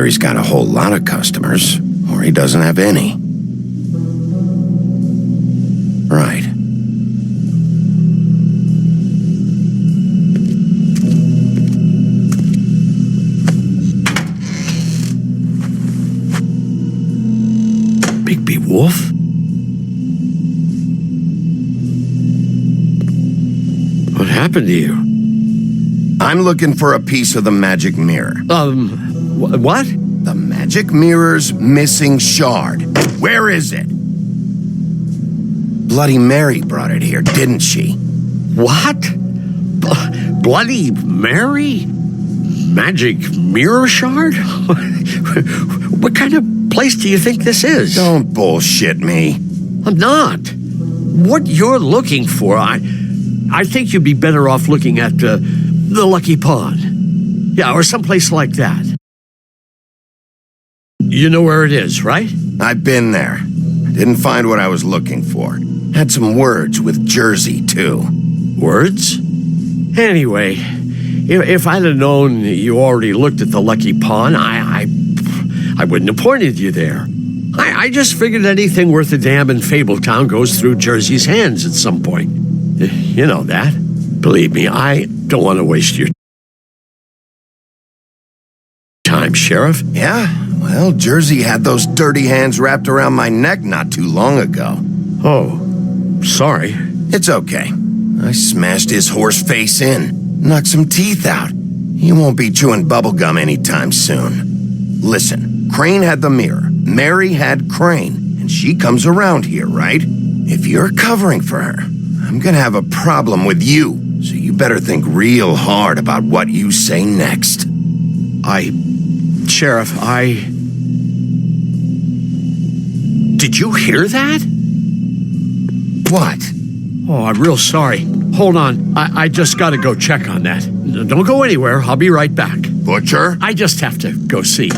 Speaker 1: he's got a whole lot of customers, or he doesn't have any. Right.
Speaker 8: Bigby Wolf? What happened to you?
Speaker 1: I'm looking for a piece of the magic mirror.
Speaker 8: What?
Speaker 1: The magic mirror's missing shard. Where is it? Bloody Mary brought it here, didn't she?
Speaker 8: What? Bloody Mary? Magic mirror shard? What kind of place do you think this is?
Speaker 1: Don't bullshit me.
Speaker 8: I'm not. What you're looking for, I think you'd be better off looking at the Lucky Pond. Yeah, or someplace like that. You know where it is, right?
Speaker 1: I've been there. Didn't find what I was looking for. Had some words with Jersey, too.
Speaker 8: Words? Anyway, if I'd have known you already looked at the Lucky Pond, I wouldn't have pointed you there. I just figured anything worth a damn in Fabletown goes through Jersey's hands at some point. You know that. Believe me, I don't want to waste your time, Sheriff.
Speaker 1: Yeah? Well, Jersey had those dirty hands wrapped around my neck not too long ago.
Speaker 8: Oh, sorry.
Speaker 1: It's okay. I smashed his horse face in, knocked some teeth out. He won't be chewing bubblegum anytime soon. Listen, Crane had the mirror, Mary had Crane, and she comes around here, right? If you're covering for her, I'm gonna have a problem with you, so you better think real hard about what you say next.
Speaker 8: Sheriff, Did you hear that?
Speaker 1: What?
Speaker 8: Oh, I'm real sorry. Hold on. I just gotta go check on that. Don't go anywhere. I'll be right back.
Speaker 1: Butcher?
Speaker 8: I just have to go see.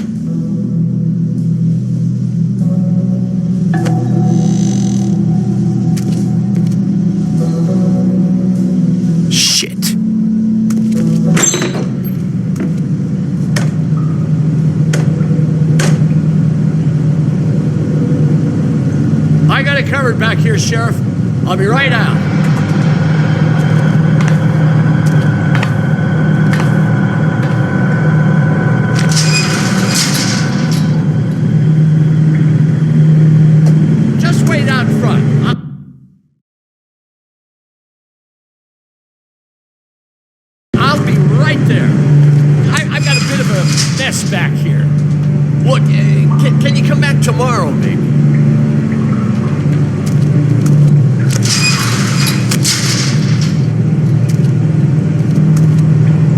Speaker 1: Shit.
Speaker 8: I got it covered back here, Sheriff. I'll be right out. Just wait out front. I'll be right there. I've got a bit of a mess back here. Look, can you come back tomorrow, maybe?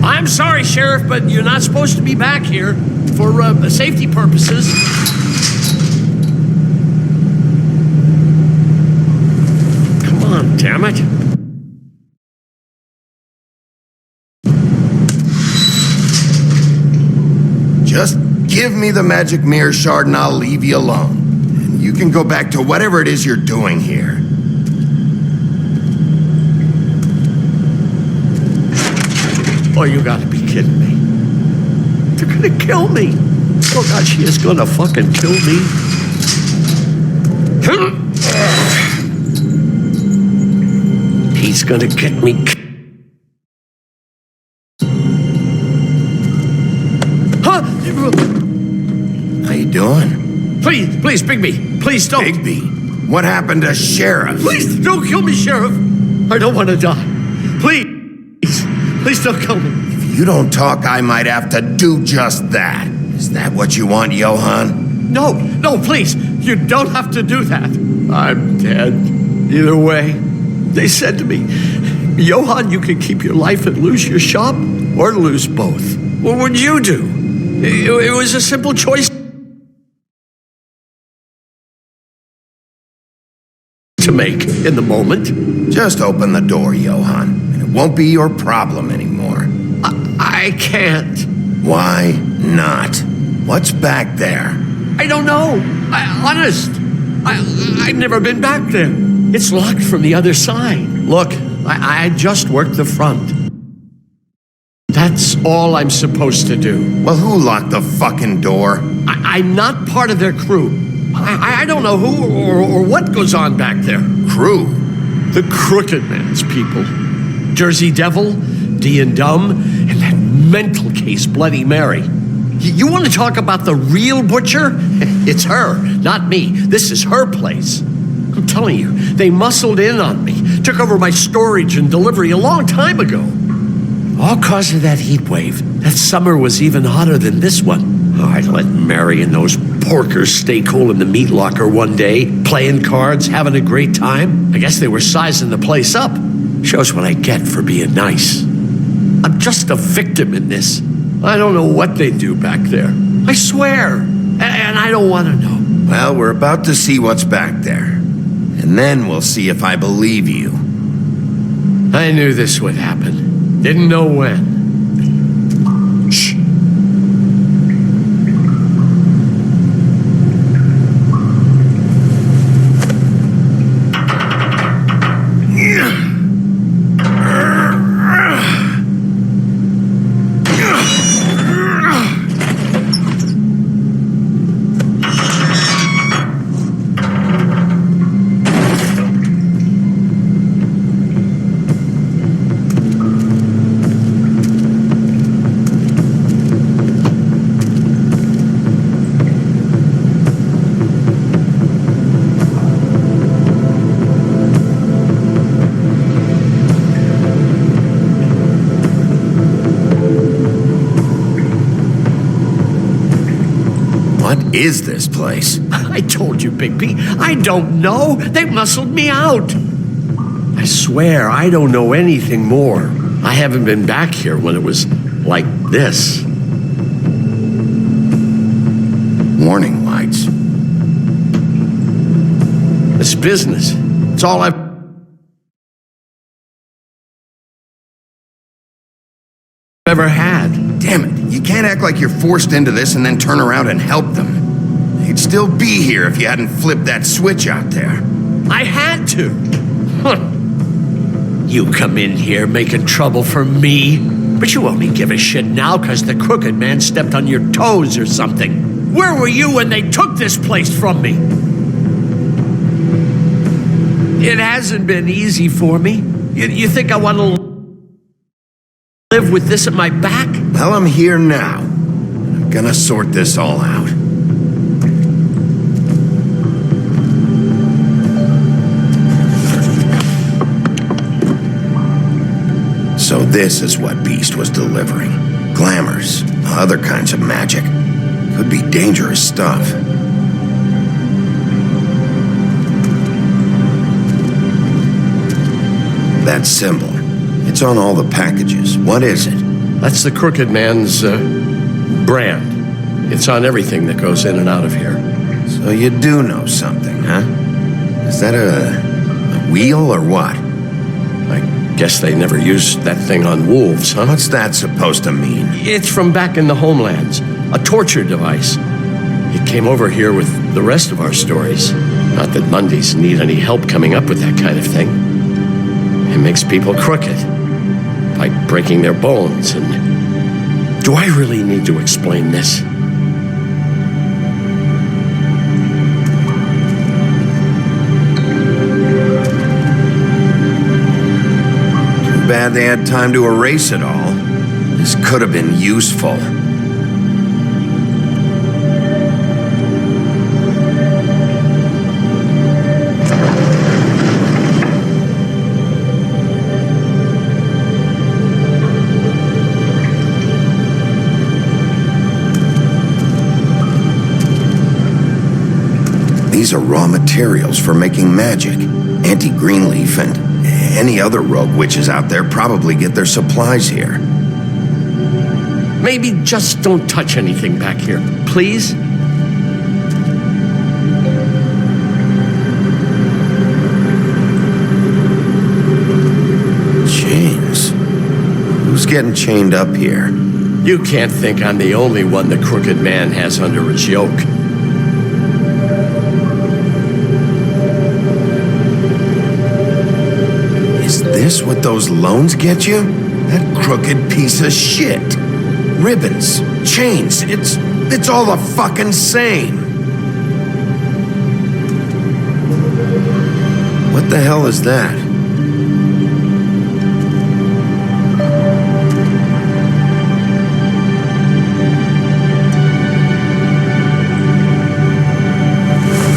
Speaker 8: I'm sorry, Sheriff, but you're not supposed to be back here for safety purposes. Come on, damn it.
Speaker 1: Just give me the magic mirror shard and I'll leave you alone. And you can go back to whatever it is you're doing here.
Speaker 8: Oh, you gotta be kidding me. They're gonna kill me. Oh, God, she is gonna fucking kill me. He's gonna get me. Huh?
Speaker 1: How you doing?
Speaker 8: Please, Bigby. Please don't.
Speaker 1: Bigby? What happened to Sheriff?
Speaker 8: Please don't kill me, Sheriff. I don't want to die. Please don't kill me.
Speaker 1: If you don't talk, I might have to do just that. Is that what you want, Johan?
Speaker 8: No, please. You don't have to do that. I'm dead. Either way. They said to me, Johan, you can keep your life and lose your shop, or lose both. What would you do? It was a simple choice to make in the moment.
Speaker 1: Just open the door, Johan, and it won't be your problem anymore.
Speaker 8: I can't.
Speaker 1: Why not? What's back there?
Speaker 8: I don't know. I've never been back there. It's locked from the other side. Look, I just worked the front.
Speaker 17: That's all I'm supposed to do.
Speaker 1: Well, who locked the fucking door?
Speaker 17: I'm not part of their crew. I don't know who or what goes on back there.
Speaker 1: Crew?
Speaker 17: The Crooked Man's people. Jersey Devil, D and Dumb, and that mental case, Bloody Mary. You want to talk about the real butcher? It's her, not me. This is her place. I'm telling you, they muscled in on me, took over my storage and delivery a long time ago. All cause of that heat wave. That summer was even hotter than this one. Oh, I'd let Mary and those porkers stay cool in the meat locker one day, playing cards, having a great time. I guess they were sizing the place up. Shows what I get for being nice. I'm just a victim in this. I don't know what they do back there. I swear. And I don't want to know.
Speaker 1: Well, we're about to see what's back there. And then we'll see if I believe you.
Speaker 17: I knew this would happen. Didn't know when. Shh.
Speaker 1: What is this place?
Speaker 17: I told you, Bigby. I don't know. They muscled me out. I swear, I don't know anything more. I haven't been back here when it was like this.
Speaker 1: Warning lights.
Speaker 17: It's business. It's all I've ever had.
Speaker 1: Damn it, you can't act like you're forced into this and then turn around and help them. They'd still be here if you hadn't flipped that switch out there.
Speaker 17: I had to. You come in here making trouble for me, but you only give a shit now because the Crooked Man stepped on your toes or something. Where were you when they took this place from me? It hasn't been easy for me. You think I want to live with this at my back?
Speaker 1: Well, I'm here now. I'm gonna sort this all out. So this is what Beast was delivering. Glamours, other kinds of magic. Could be dangerous stuff. That symbol. It's on all the packages. What is it?
Speaker 17: That's the Crooked Man's brand. It's on everything that goes in and out of here.
Speaker 1: So you do know something, huh? Is that a wheel or what?
Speaker 17: I guess they never used that thing on wolves, huh?
Speaker 1: What's that supposed to mean?
Speaker 17: It's from back in the homelands. A torture device. It came over here with the rest of our stories. Not that Mundies need any help coming up with that kind of thing. It makes people crooked. By breaking their bones and... Do I really need to explain this?
Speaker 1: Too bad they had time to erase it all. This could have been useful. These are raw materials for making magic. Auntie Greenleaf and any other rogue witches out there probably get their supplies here.
Speaker 17: Maybe just don't touch anything back here, please?
Speaker 1: Chains? Who's getting chained up here?
Speaker 17: You can't think I'm the only one the Crooked Man has under his yoke.
Speaker 1: Is this what those loans get you? That crooked piece of shit. Ribbons, chains, it's all the fucking same. What the hell is that?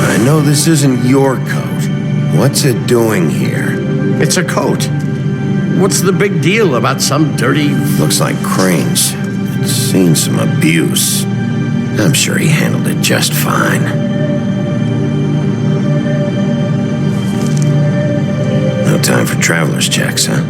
Speaker 1: I know this isn't your coat. What's it doing here?
Speaker 17: It's a coat. What's the big deal about some dirty...
Speaker 1: Looks like Crane's. It's seen some abuse. I'm sure he handled it just fine. No time for traveler's checks, huh?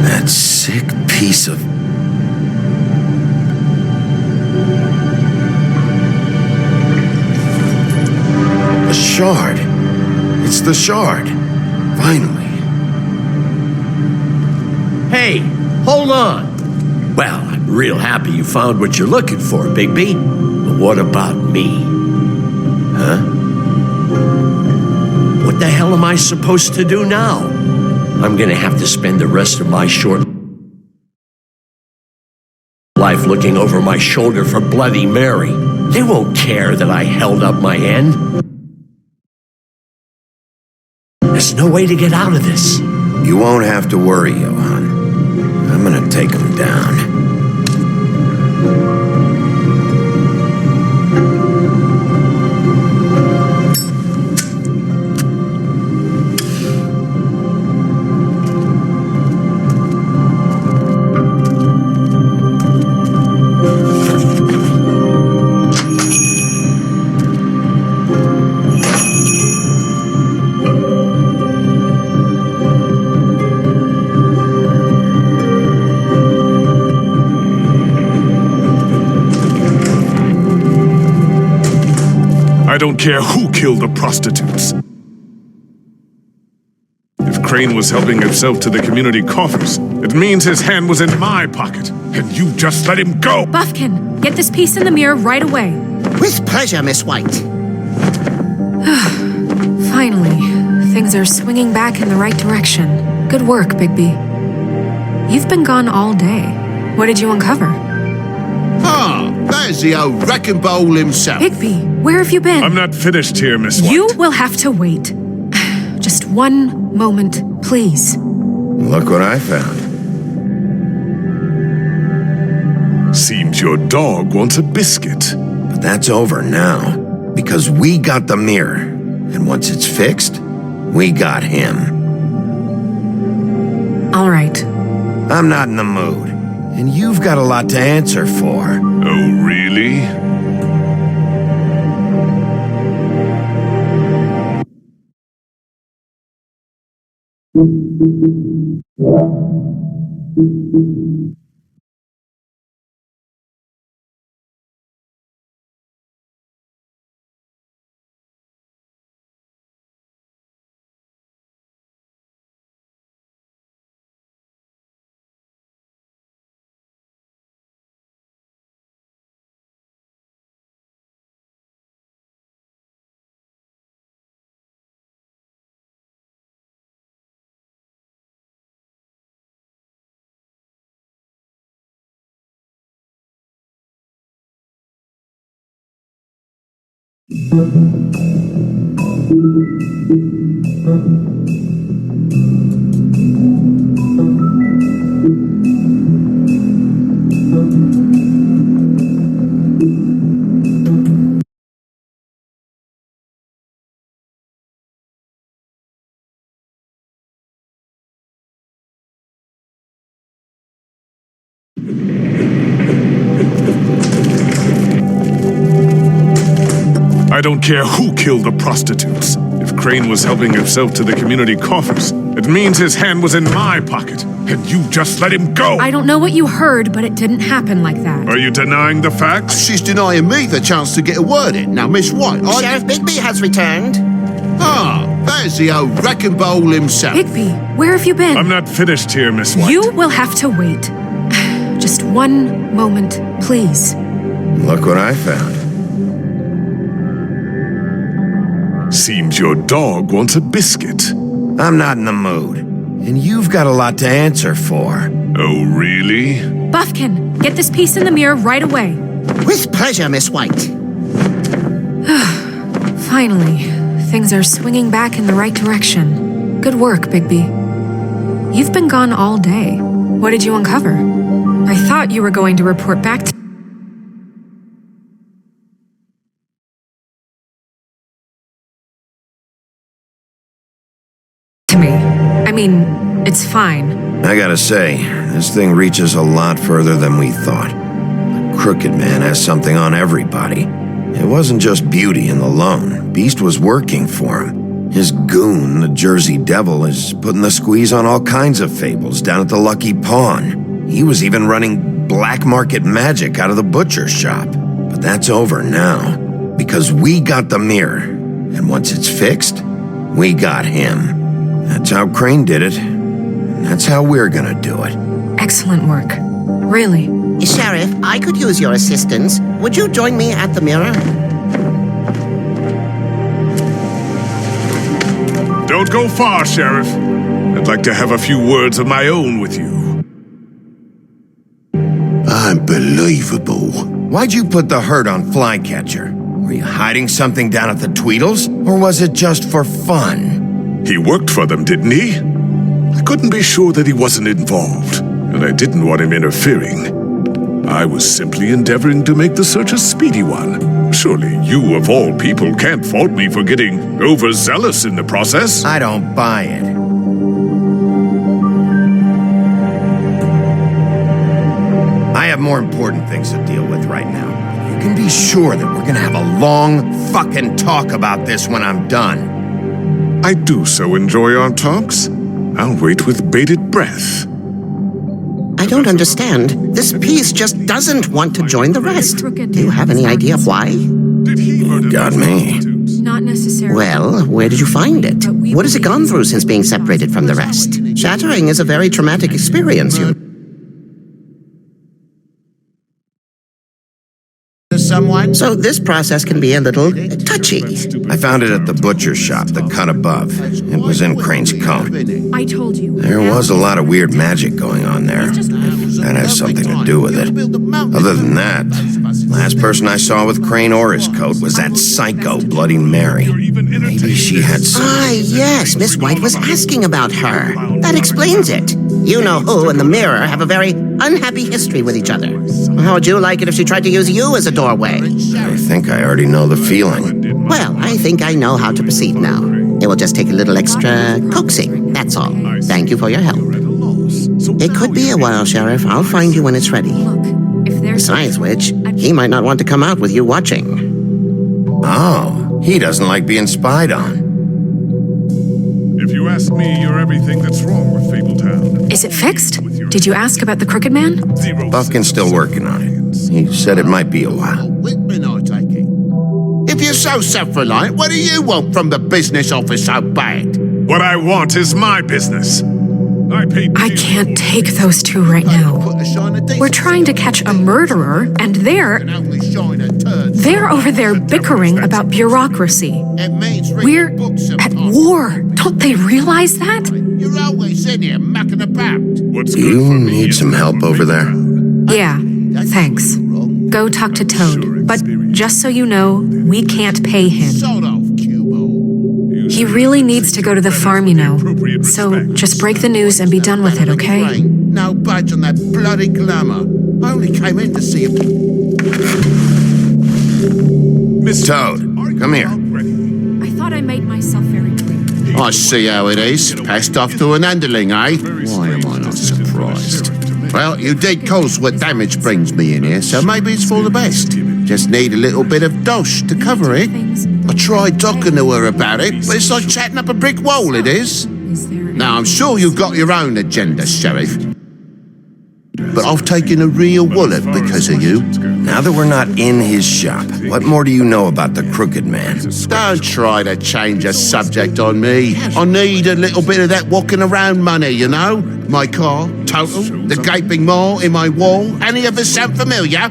Speaker 1: That sick piece of... The shard. It's the shard. Finally.
Speaker 17: Hey, hold on. Well, I'm real happy you found what you're looking for, Bigby. But what about me? Huh? What the hell am I supposed to do now? I'm gonna have to spend the rest of my short life looking over my shoulder for Bloody Mary. They won't care that I held up my end. There's no way to get out of this.
Speaker 1: You won't have to worry, Johan. I'm gonna take him down.
Speaker 13: I don't care who killed the prostitutes. If Crane was helping himself to the community coffers, it means his hand was in my pocket, and you just let him go!
Speaker 4: Buffkin, get this piece in the mirror right away.
Speaker 2: With pleasure, Miss White.
Speaker 4: Finally, things are swinging back in the right direction. Good work, Bigby. You've been gone all day. What did you uncover?
Speaker 2: Ah, there's the old wrecking bowl himself.
Speaker 4: Bigby, where have you been?
Speaker 13: I'm not finished here, Miss White.
Speaker 4: You will have to wait. Just one moment, please.
Speaker 1: Look what I found.
Speaker 13: Seems your dog wants a biscuit.
Speaker 1: But that's over now, because we got the mirror. And once it's fixed, we got him.
Speaker 4: All right.
Speaker 1: I'm not in the mood. And you've got a lot to answer for.
Speaker 13: Oh, really? I don't care who killed the prostitutes. If Crane was helping himself to the community coffers, it means his hand was in my pocket, and you just let him go!
Speaker 4: I don't know what you heard, but it didn't happen like that.
Speaker 13: Are you denying the facts?
Speaker 2: She's denying me the chance to get a word in. Now, Miss White,
Speaker 18: Sheriff Bigby has returned.
Speaker 2: Ah, there's the old wrecking bowl himself.
Speaker 4: Bigby, where have you been?
Speaker 13: I'm not finished here, Miss White.
Speaker 4: You will have to wait. Just one moment, please.
Speaker 1: Look what I found.
Speaker 19: Seems your dog wants a biscuit.
Speaker 1: I'm not in the mood. And you've got a lot to answer for.
Speaker 19: Oh, really?
Speaker 4: Buffkin, get this piece in the mirror right away.
Speaker 18: With pleasure, Miss White.
Speaker 4: Finally, things are swinging back in the right direction. Good work, Bigby. You've been gone all day. What did you uncover? I thought you were going to report back to me. I mean, it's fine.
Speaker 1: I gotta say, this thing reaches a lot further than we thought. The Crooked Man has something on everybody. It wasn't just Beauty and the Lone. Beast was working for him. His goon, the Jersey Devil, is putting the squeeze on all kinds of fables down at the Lucky Pawn. He was even running black market magic out of the butcher shop. But that's over now, because we got the mirror. And once it's fixed, we got him. That's how Crane did it. And that's how we're gonna do it.
Speaker 4: Excellent work. Really.
Speaker 18: Sheriff, I could use your assistance. Would you join me at the mirror?
Speaker 19: Don't go far, Sheriff. I'd like to have a few words of my own with you.
Speaker 2: Unbelievable.
Speaker 1: Why'd you put the hurt on Flycatcher? Were you hiding something down at the Tweedles? Or was it just for fun?
Speaker 19: He worked for them, didn't he? I couldn't be sure that he wasn't involved, and I didn't want him interfering. I was simply endeavoring to make the search a speedy one. Surely you, of all people, can't fault me for getting overzealous in the process.
Speaker 1: I don't buy it. I have more important things to deal with right now. You can be sure that we're gonna have a long fucking talk about this when I'm done.
Speaker 19: I do so enjoy our talks. I'll wait with bated breath.
Speaker 18: I don't understand. This piece just doesn't want to join the rest. Do you have any idea why?
Speaker 1: You got me.
Speaker 4: Not necessarily.
Speaker 18: Well, where did you find it? What has it gone through since being separated from the rest? Shattering is a very traumatic experience. Someone? So this process can be a little touchy.
Speaker 1: I found it at the butcher shop, the cut above. It was in Crane's coat.
Speaker 4: I told you.
Speaker 1: There was a lot of weird magic going on there. That has something to do with it. Other than that, last person I saw with Crane or his coat was that psycho Bloody Mary. Maybe she had some...
Speaker 18: Ah, yes, Miss White was asking about her. That explains it. You know who and the mirror have a very unhappy history with each other. How would you like it if she tried to use you as a doorway?
Speaker 1: I think I already know the feeling.
Speaker 18: Well, I think I know how to proceed now. It will just take a little extra coaxing, that's all. Thank you for your help. It could be a while, Sheriff. I'll find you when it's ready. Besides which, he might not want to come out with you watching.
Speaker 1: Oh, he doesn't like being spied on.
Speaker 19: If you ask me, you're everything that's wrong with Fabletown.
Speaker 4: Is it fixed? Did you ask about the Crooked Man?
Speaker 1: Buffkin's still working on it. He said it might be a while.
Speaker 2: If you're so self-reliant, what do you want from the business office so bad?
Speaker 19: What I want is my business.
Speaker 4: I can't take those two right now. We're trying to catch a murderer, and they're over there bickering about bureaucracy. We're at war. Don't they realize that?
Speaker 2: You're always in here mucking about.
Speaker 1: Do you need some help over there?
Speaker 4: Yeah, thanks. Go talk to Toad. But just so you know, we can't pay him. He really needs to go to the farm, you know. So just break the news and be done with it, okay?
Speaker 2: No budge on that bloody glamour. I only came in to see him.
Speaker 1: Miss Toad, come here.
Speaker 4: I thought I made myself very clear.
Speaker 2: I see how it is. Passed off to an underling, eh? Why am I not surprised? Well, you did cause what damage brings me in here, so maybe it's for the best. Just need a little bit of dosh to cover it. I tried talking to her about it, but it's like chatting up a brick wall, it is. Now, I'm sure you've got your own agenda, Sheriff. But I've taken a real wallop because of you.
Speaker 1: Now that we're not in his shop, what more do you know about the Crooked Man?
Speaker 2: Don't try to change a subject on me. I need a little bit of that walking around money, you know? My car, total, the gaping maw in my wall. Any of us sound familiar?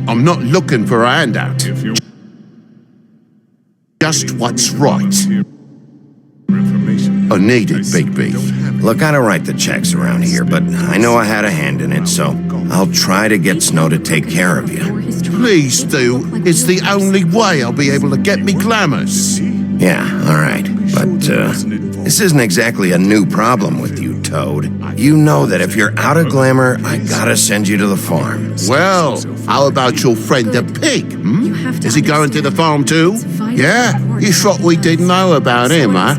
Speaker 2: I'm not looking for a handout. Just what's right. I need it, Big Beef.
Speaker 1: Look, I don't write the checks around here, but I know I had a hand in it, so I'll try to get Snow to take care of you.
Speaker 2: Please do. It's the only way I'll be able to get me glamours.
Speaker 1: Yeah, all right. But, this isn't exactly a new problem with you, Toad. You know that if you're out of glamour, I gotta send you to the farm.
Speaker 2: Well, how about your friend the pig? Is he going to the farm too? Yeah? You thought we didn't know about him, huh?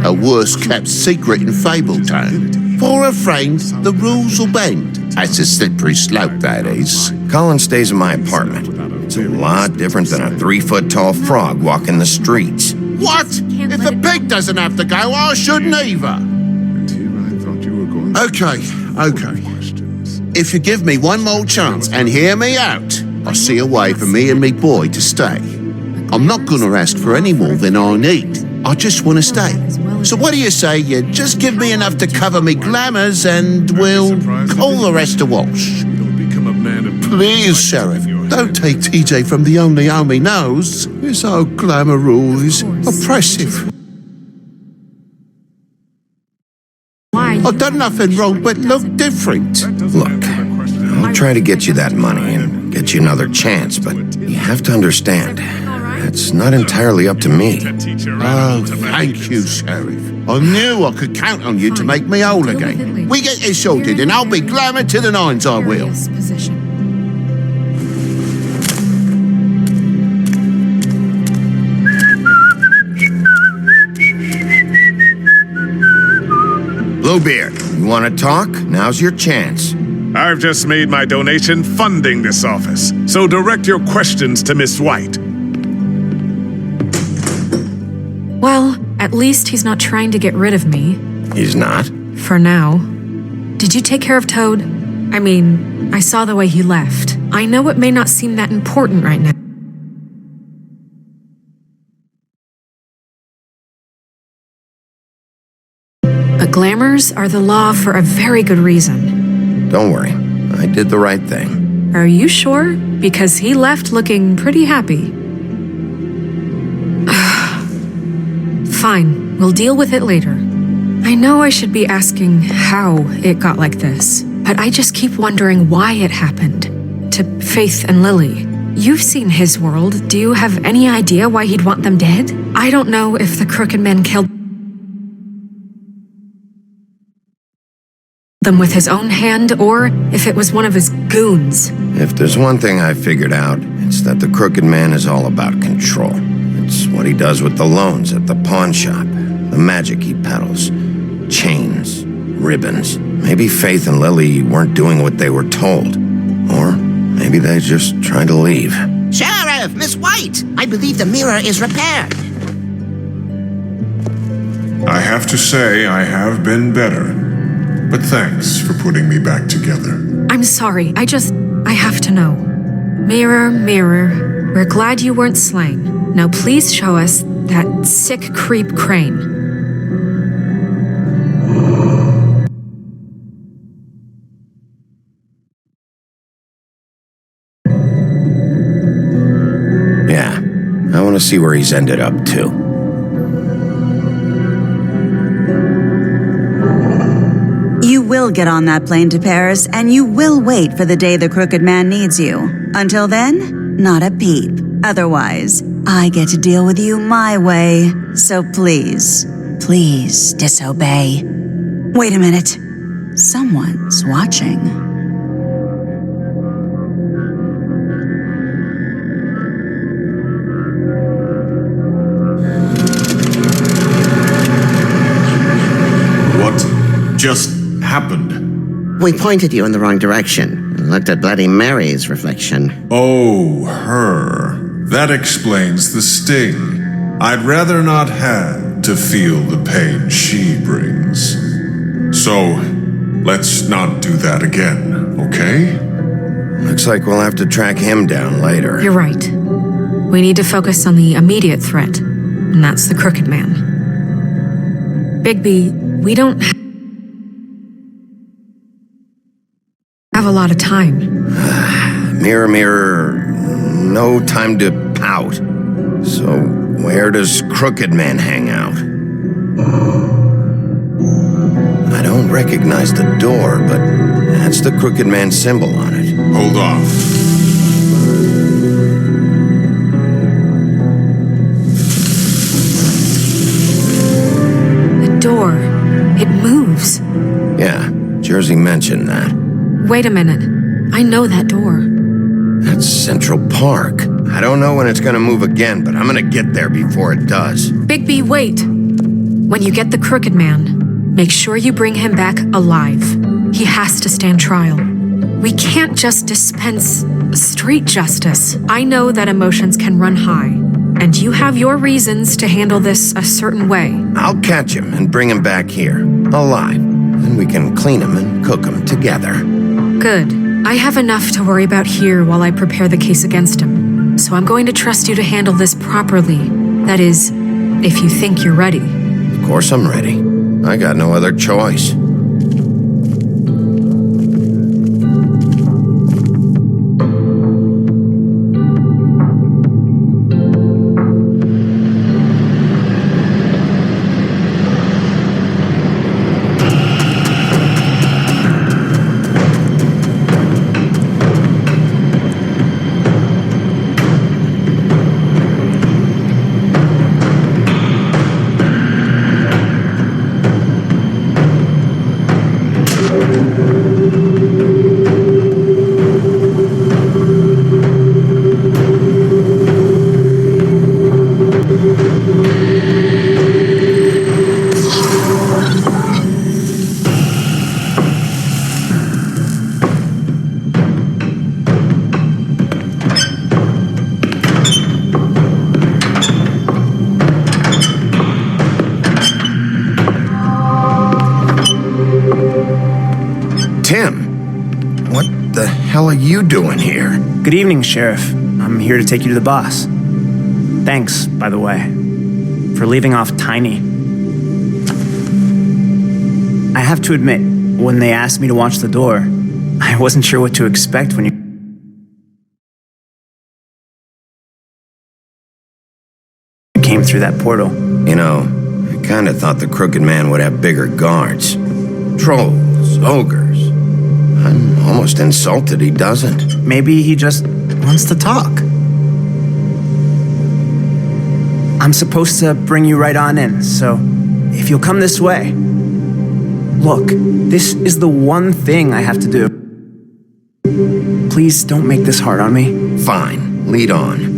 Speaker 2: A worst-kept secret in Fabletown. For a friend, the rules will bend. That's a slippery slope, that is.
Speaker 1: Colin stays in my apartment. It's a lot different than a 3-foot-tall frog walking the streets.
Speaker 2: What? If the pig doesn't have to go, I shouldn't either. Okay. If you give me one more chance and hear me out, I'll see a way for me and me boy to stay. I'm not gonna ask for any more than I need. I just want to stay. So what do you say you just give me enough to cover me glamours and we'll call the rest a wash? Please, Sheriff, don't take TJ from the only home he knows. This old glamour rule is oppressive. I've done nothing wrong but look different.
Speaker 1: Look, I'll try to get you that money and get you another chance, but you have to understand, it's not entirely up to me.
Speaker 2: Oh, thank you, Sheriff. I knew I could count on you to make me whole again. We get this sorted and I'll be glamour to the nines, I will.
Speaker 1: Bluebeard, you want to talk? Now's your chance.
Speaker 19: I've just made my donation funding this office, so direct your questions to Miss White.
Speaker 4: Well, at least he's not trying to get rid of me.
Speaker 1: He's not?
Speaker 4: For now. Did you take care of Toad? I mean, I saw the way he left. I know it may not seem that important right now. But glamours are the law for a very good reason.
Speaker 1: Don't worry, I did the right thing.
Speaker 4: Are you sure? Because he left looking pretty happy. Fine, we'll deal with it later. I know I should be asking how it got like this, but I just keep wondering why it happened. To Faith and Lily. You've seen his world. Do you have any idea why he'd want them dead? I don't know if the Crooked Man killed them with his own hand, or if it was one of his goons.
Speaker 1: If there's one thing I figured out, it's that the Crooked Man is all about control. It's what he does with the loans at the pawn shop, the magic he peddles, chains, ribbons. Maybe Faith and Lily weren't doing what they were told. Or maybe they just tried to leave.
Speaker 18: Sheriff, Miss White, I believe the mirror is repaired.
Speaker 13: I have to say I have been better. But thanks for putting me back together.
Speaker 4: I'm sorry, I have to know. Mirror, mirror, we're glad you weren't slain. Now please show us that sick creep Crane.
Speaker 1: Yeah, I want to see where he's ended up, too.
Speaker 7: You will get on that plane to Paris, and you will wait for the day the Crooked Man needs you. Until then, not a peep. Otherwise, I get to deal with you my way. So please, please disobey. Wait a minute. Someone's watching.
Speaker 13: What just happened?
Speaker 18: We pointed you in the wrong direction and looked at Bloody Mary's reflection.
Speaker 13: Oh, her. That explains the sting. I'd rather not have to feel the pain she brings. So,
Speaker 19: Let's not do that again, okay?
Speaker 1: Looks like we'll have to track him down later.
Speaker 4: You're right. We need to focus on the immediate threat, and that's the Crooked Man. Bigby, we don't have a lot of time.
Speaker 1: Mirror, mirror, no time to pout. So, where does Crooked Man hang out? I don't recognize the door, but that's the Crooked Man symbol on it.
Speaker 19: Hold on.
Speaker 4: The door, it moves.
Speaker 1: Yeah, Jersey mentioned that.
Speaker 4: Wait a minute. I know that door.
Speaker 1: That's Central Park. I don't know when it's gonna move again, but I'm gonna get there before it does.
Speaker 4: Bigby, wait. When you get the Crooked Man, make sure you bring him back alive. He has to stand trial. We can't just dispense street justice. I know that emotions can run high, and you have your reasons to handle this a certain way.
Speaker 1: I'll catch him and bring him back here, alive. Then we can clean him and cook him together.
Speaker 4: Good. I have enough to worry about here while I prepare the case against him. So I'm going to trust you to handle this properly. That is, if you think you're ready.
Speaker 1: Of course I'm ready. I got no other choice. Tim, what the hell are you doing here?
Speaker 20: Good evening, Sheriff. I'm here to take you to the boss. Thanks, by the way, for leaving off Tiny. I have to admit, when they asked me to watch the door, I wasn't sure what to expect when you came through that portal.
Speaker 1: You know, I kinda thought the Crooked Man would have bigger guards. Trolls, ogres. I'm almost insulted he doesn't.
Speaker 20: Maybe he just wants to talk. I'm supposed to bring you right on in, so if you'll come this way. Look, this is the one thing I have to do. Please don't make this hard on me.
Speaker 1: Fine, lead on.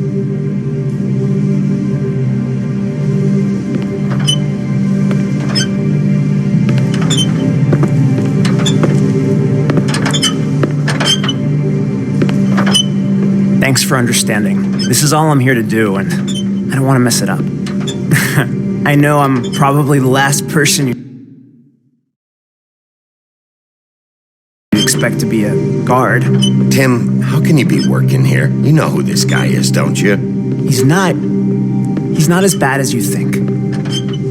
Speaker 20: Thanks for understanding. This is all I'm here to do, and I don't want to mess it up. I know I'm probably the last person you expect to be a guard.
Speaker 1: Tim, how can you be working here? You know who this guy is, don't you?
Speaker 20: He's not as bad as you think.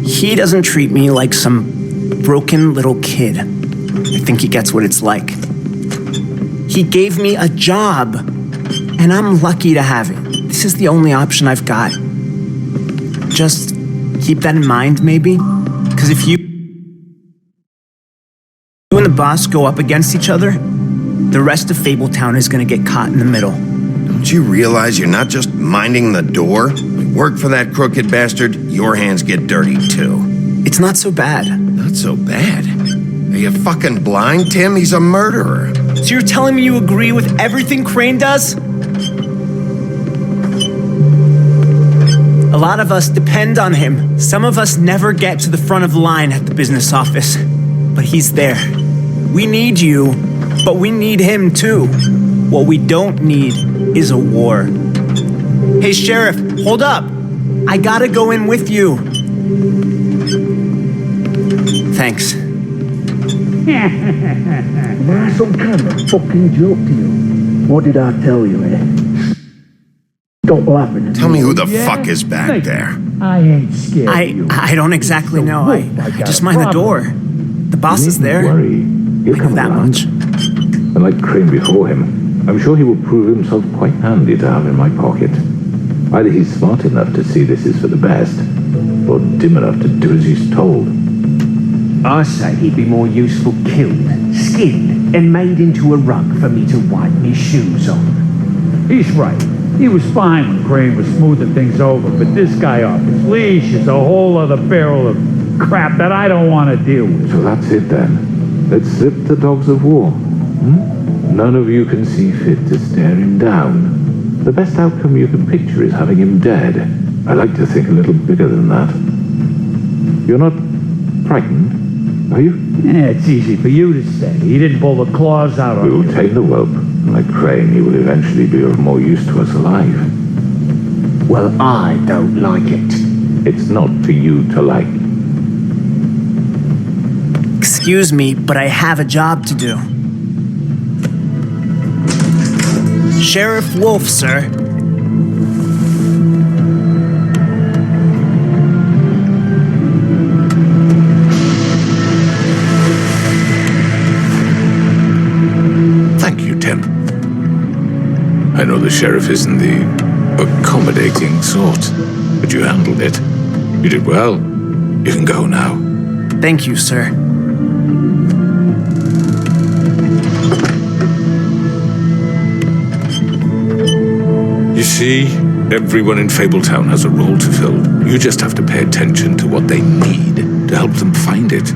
Speaker 20: He doesn't treat me like some broken little kid. I think he gets what it's like. He gave me a job, and I'm lucky to have it. This is the only option I've got. Just keep that in mind, maybe? Because if you and the boss go up against each other, the rest of Fabletown is going to get caught in the middle.
Speaker 1: Don't you realize you're not just minding the door? You work for that crooked bastard, your hands get dirty too.
Speaker 20: It's not so bad.
Speaker 1: Not so bad? Are you fucking blind, Tim? He's a murderer.
Speaker 20: So you're telling me you agree with everything Crane does? A lot of us depend on him. Some of us never get to the front of the line at the business office. But he's there. We need you, but we need him too. What we don't need is a war. Hey, Sheriff, hold up. I gotta go in with you. Thanks.
Speaker 21: Am I some kind of fucking joke to you? What did I tell you, eh? Stop laughing at
Speaker 1: Tell me who the fuck is back there.
Speaker 21: I ain't scared of you.
Speaker 20: I don't exactly know. I just mind the door. The boss is there.
Speaker 22: Worry. He'll
Speaker 20: I know
Speaker 22: come
Speaker 20: that
Speaker 22: around.
Speaker 20: much.
Speaker 22: And like Crane before him, I'm sure he will prove himself quite handy to have in my pocket. Either he's smart enough to see this is for the best, or dim enough to do as he's told.
Speaker 10: I say he'd be more useful killed, skinned, and made into a rug for me to wipe me shoes on. He's right. He was fine when Crane was smoothing things over, but this guy off his leash is a whole other barrel of crap that I don't want to deal with.
Speaker 22: So that's it then. Let's slip the dogs of war. None of you can see fit to stare him down. The best outcome you can picture is having him dead. I like to think a little bigger than that. You're not frightened, are you?
Speaker 10: Yeah, it's easy for you to say. He didn't pull the claws out on
Speaker 22: We
Speaker 10: you.
Speaker 22: will tame the whelp. Like Crane, he will eventually be of more use to us alive.
Speaker 10: Well, I don't like it.
Speaker 22: It's not for you to like.
Speaker 20: Excuse me, but I have a job to do. Sheriff Wolf, sir.
Speaker 22: Thank you, Tim. I know the sheriff isn't the accommodating sort, but you handled it. You did well. You can go now.
Speaker 20: Thank you, sir.
Speaker 22: You see, everyone in Fabletown has a role to fill. You just have to pay attention to what they need to help them find it.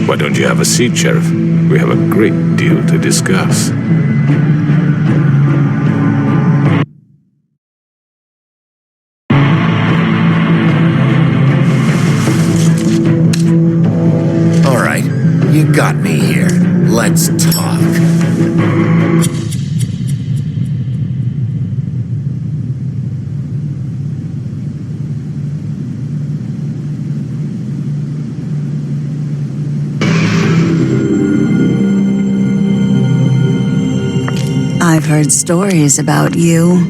Speaker 22: Why don't you have a seat, Sheriff? We have a great deal to discuss.
Speaker 1: All right, you got me here. Let's talk.
Speaker 7: I've heard stories about you.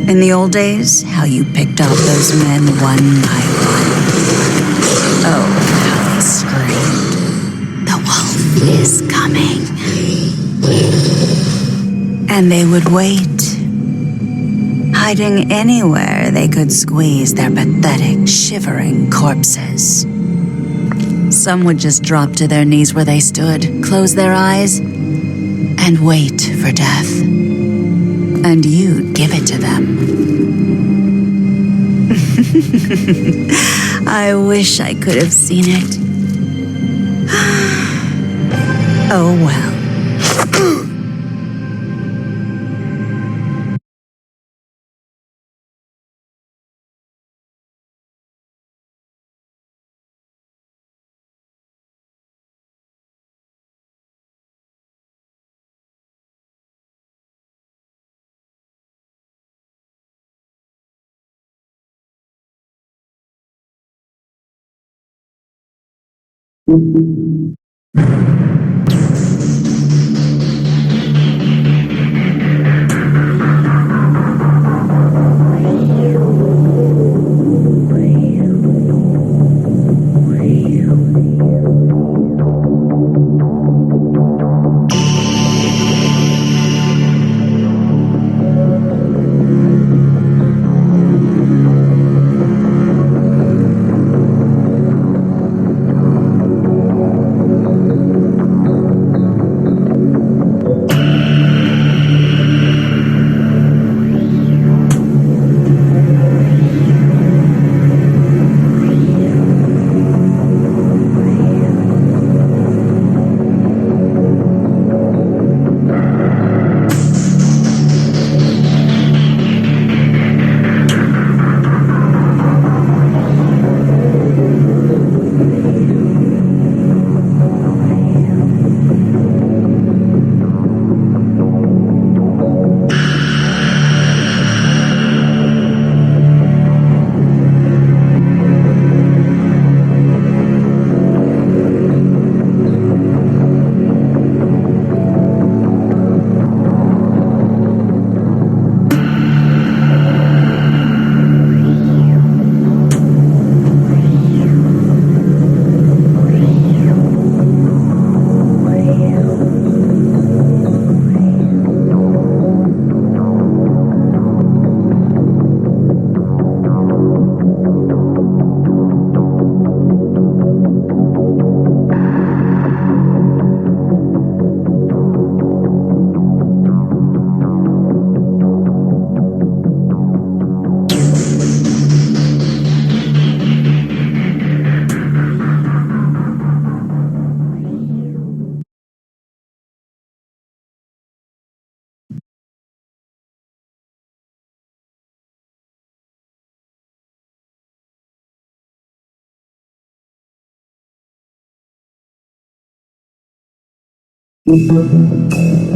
Speaker 7: In the old days, how you picked off those men one by one. Oh, how they screamed. The wolf is coming. And they would wait, hiding anywhere they could squeeze their pathetic, shivering corpses. Some would just drop to their knees where they stood, close their eyes, and wait for death. And you'd give it to them. I wish I could have seen it. Oh well.
Speaker 9: you.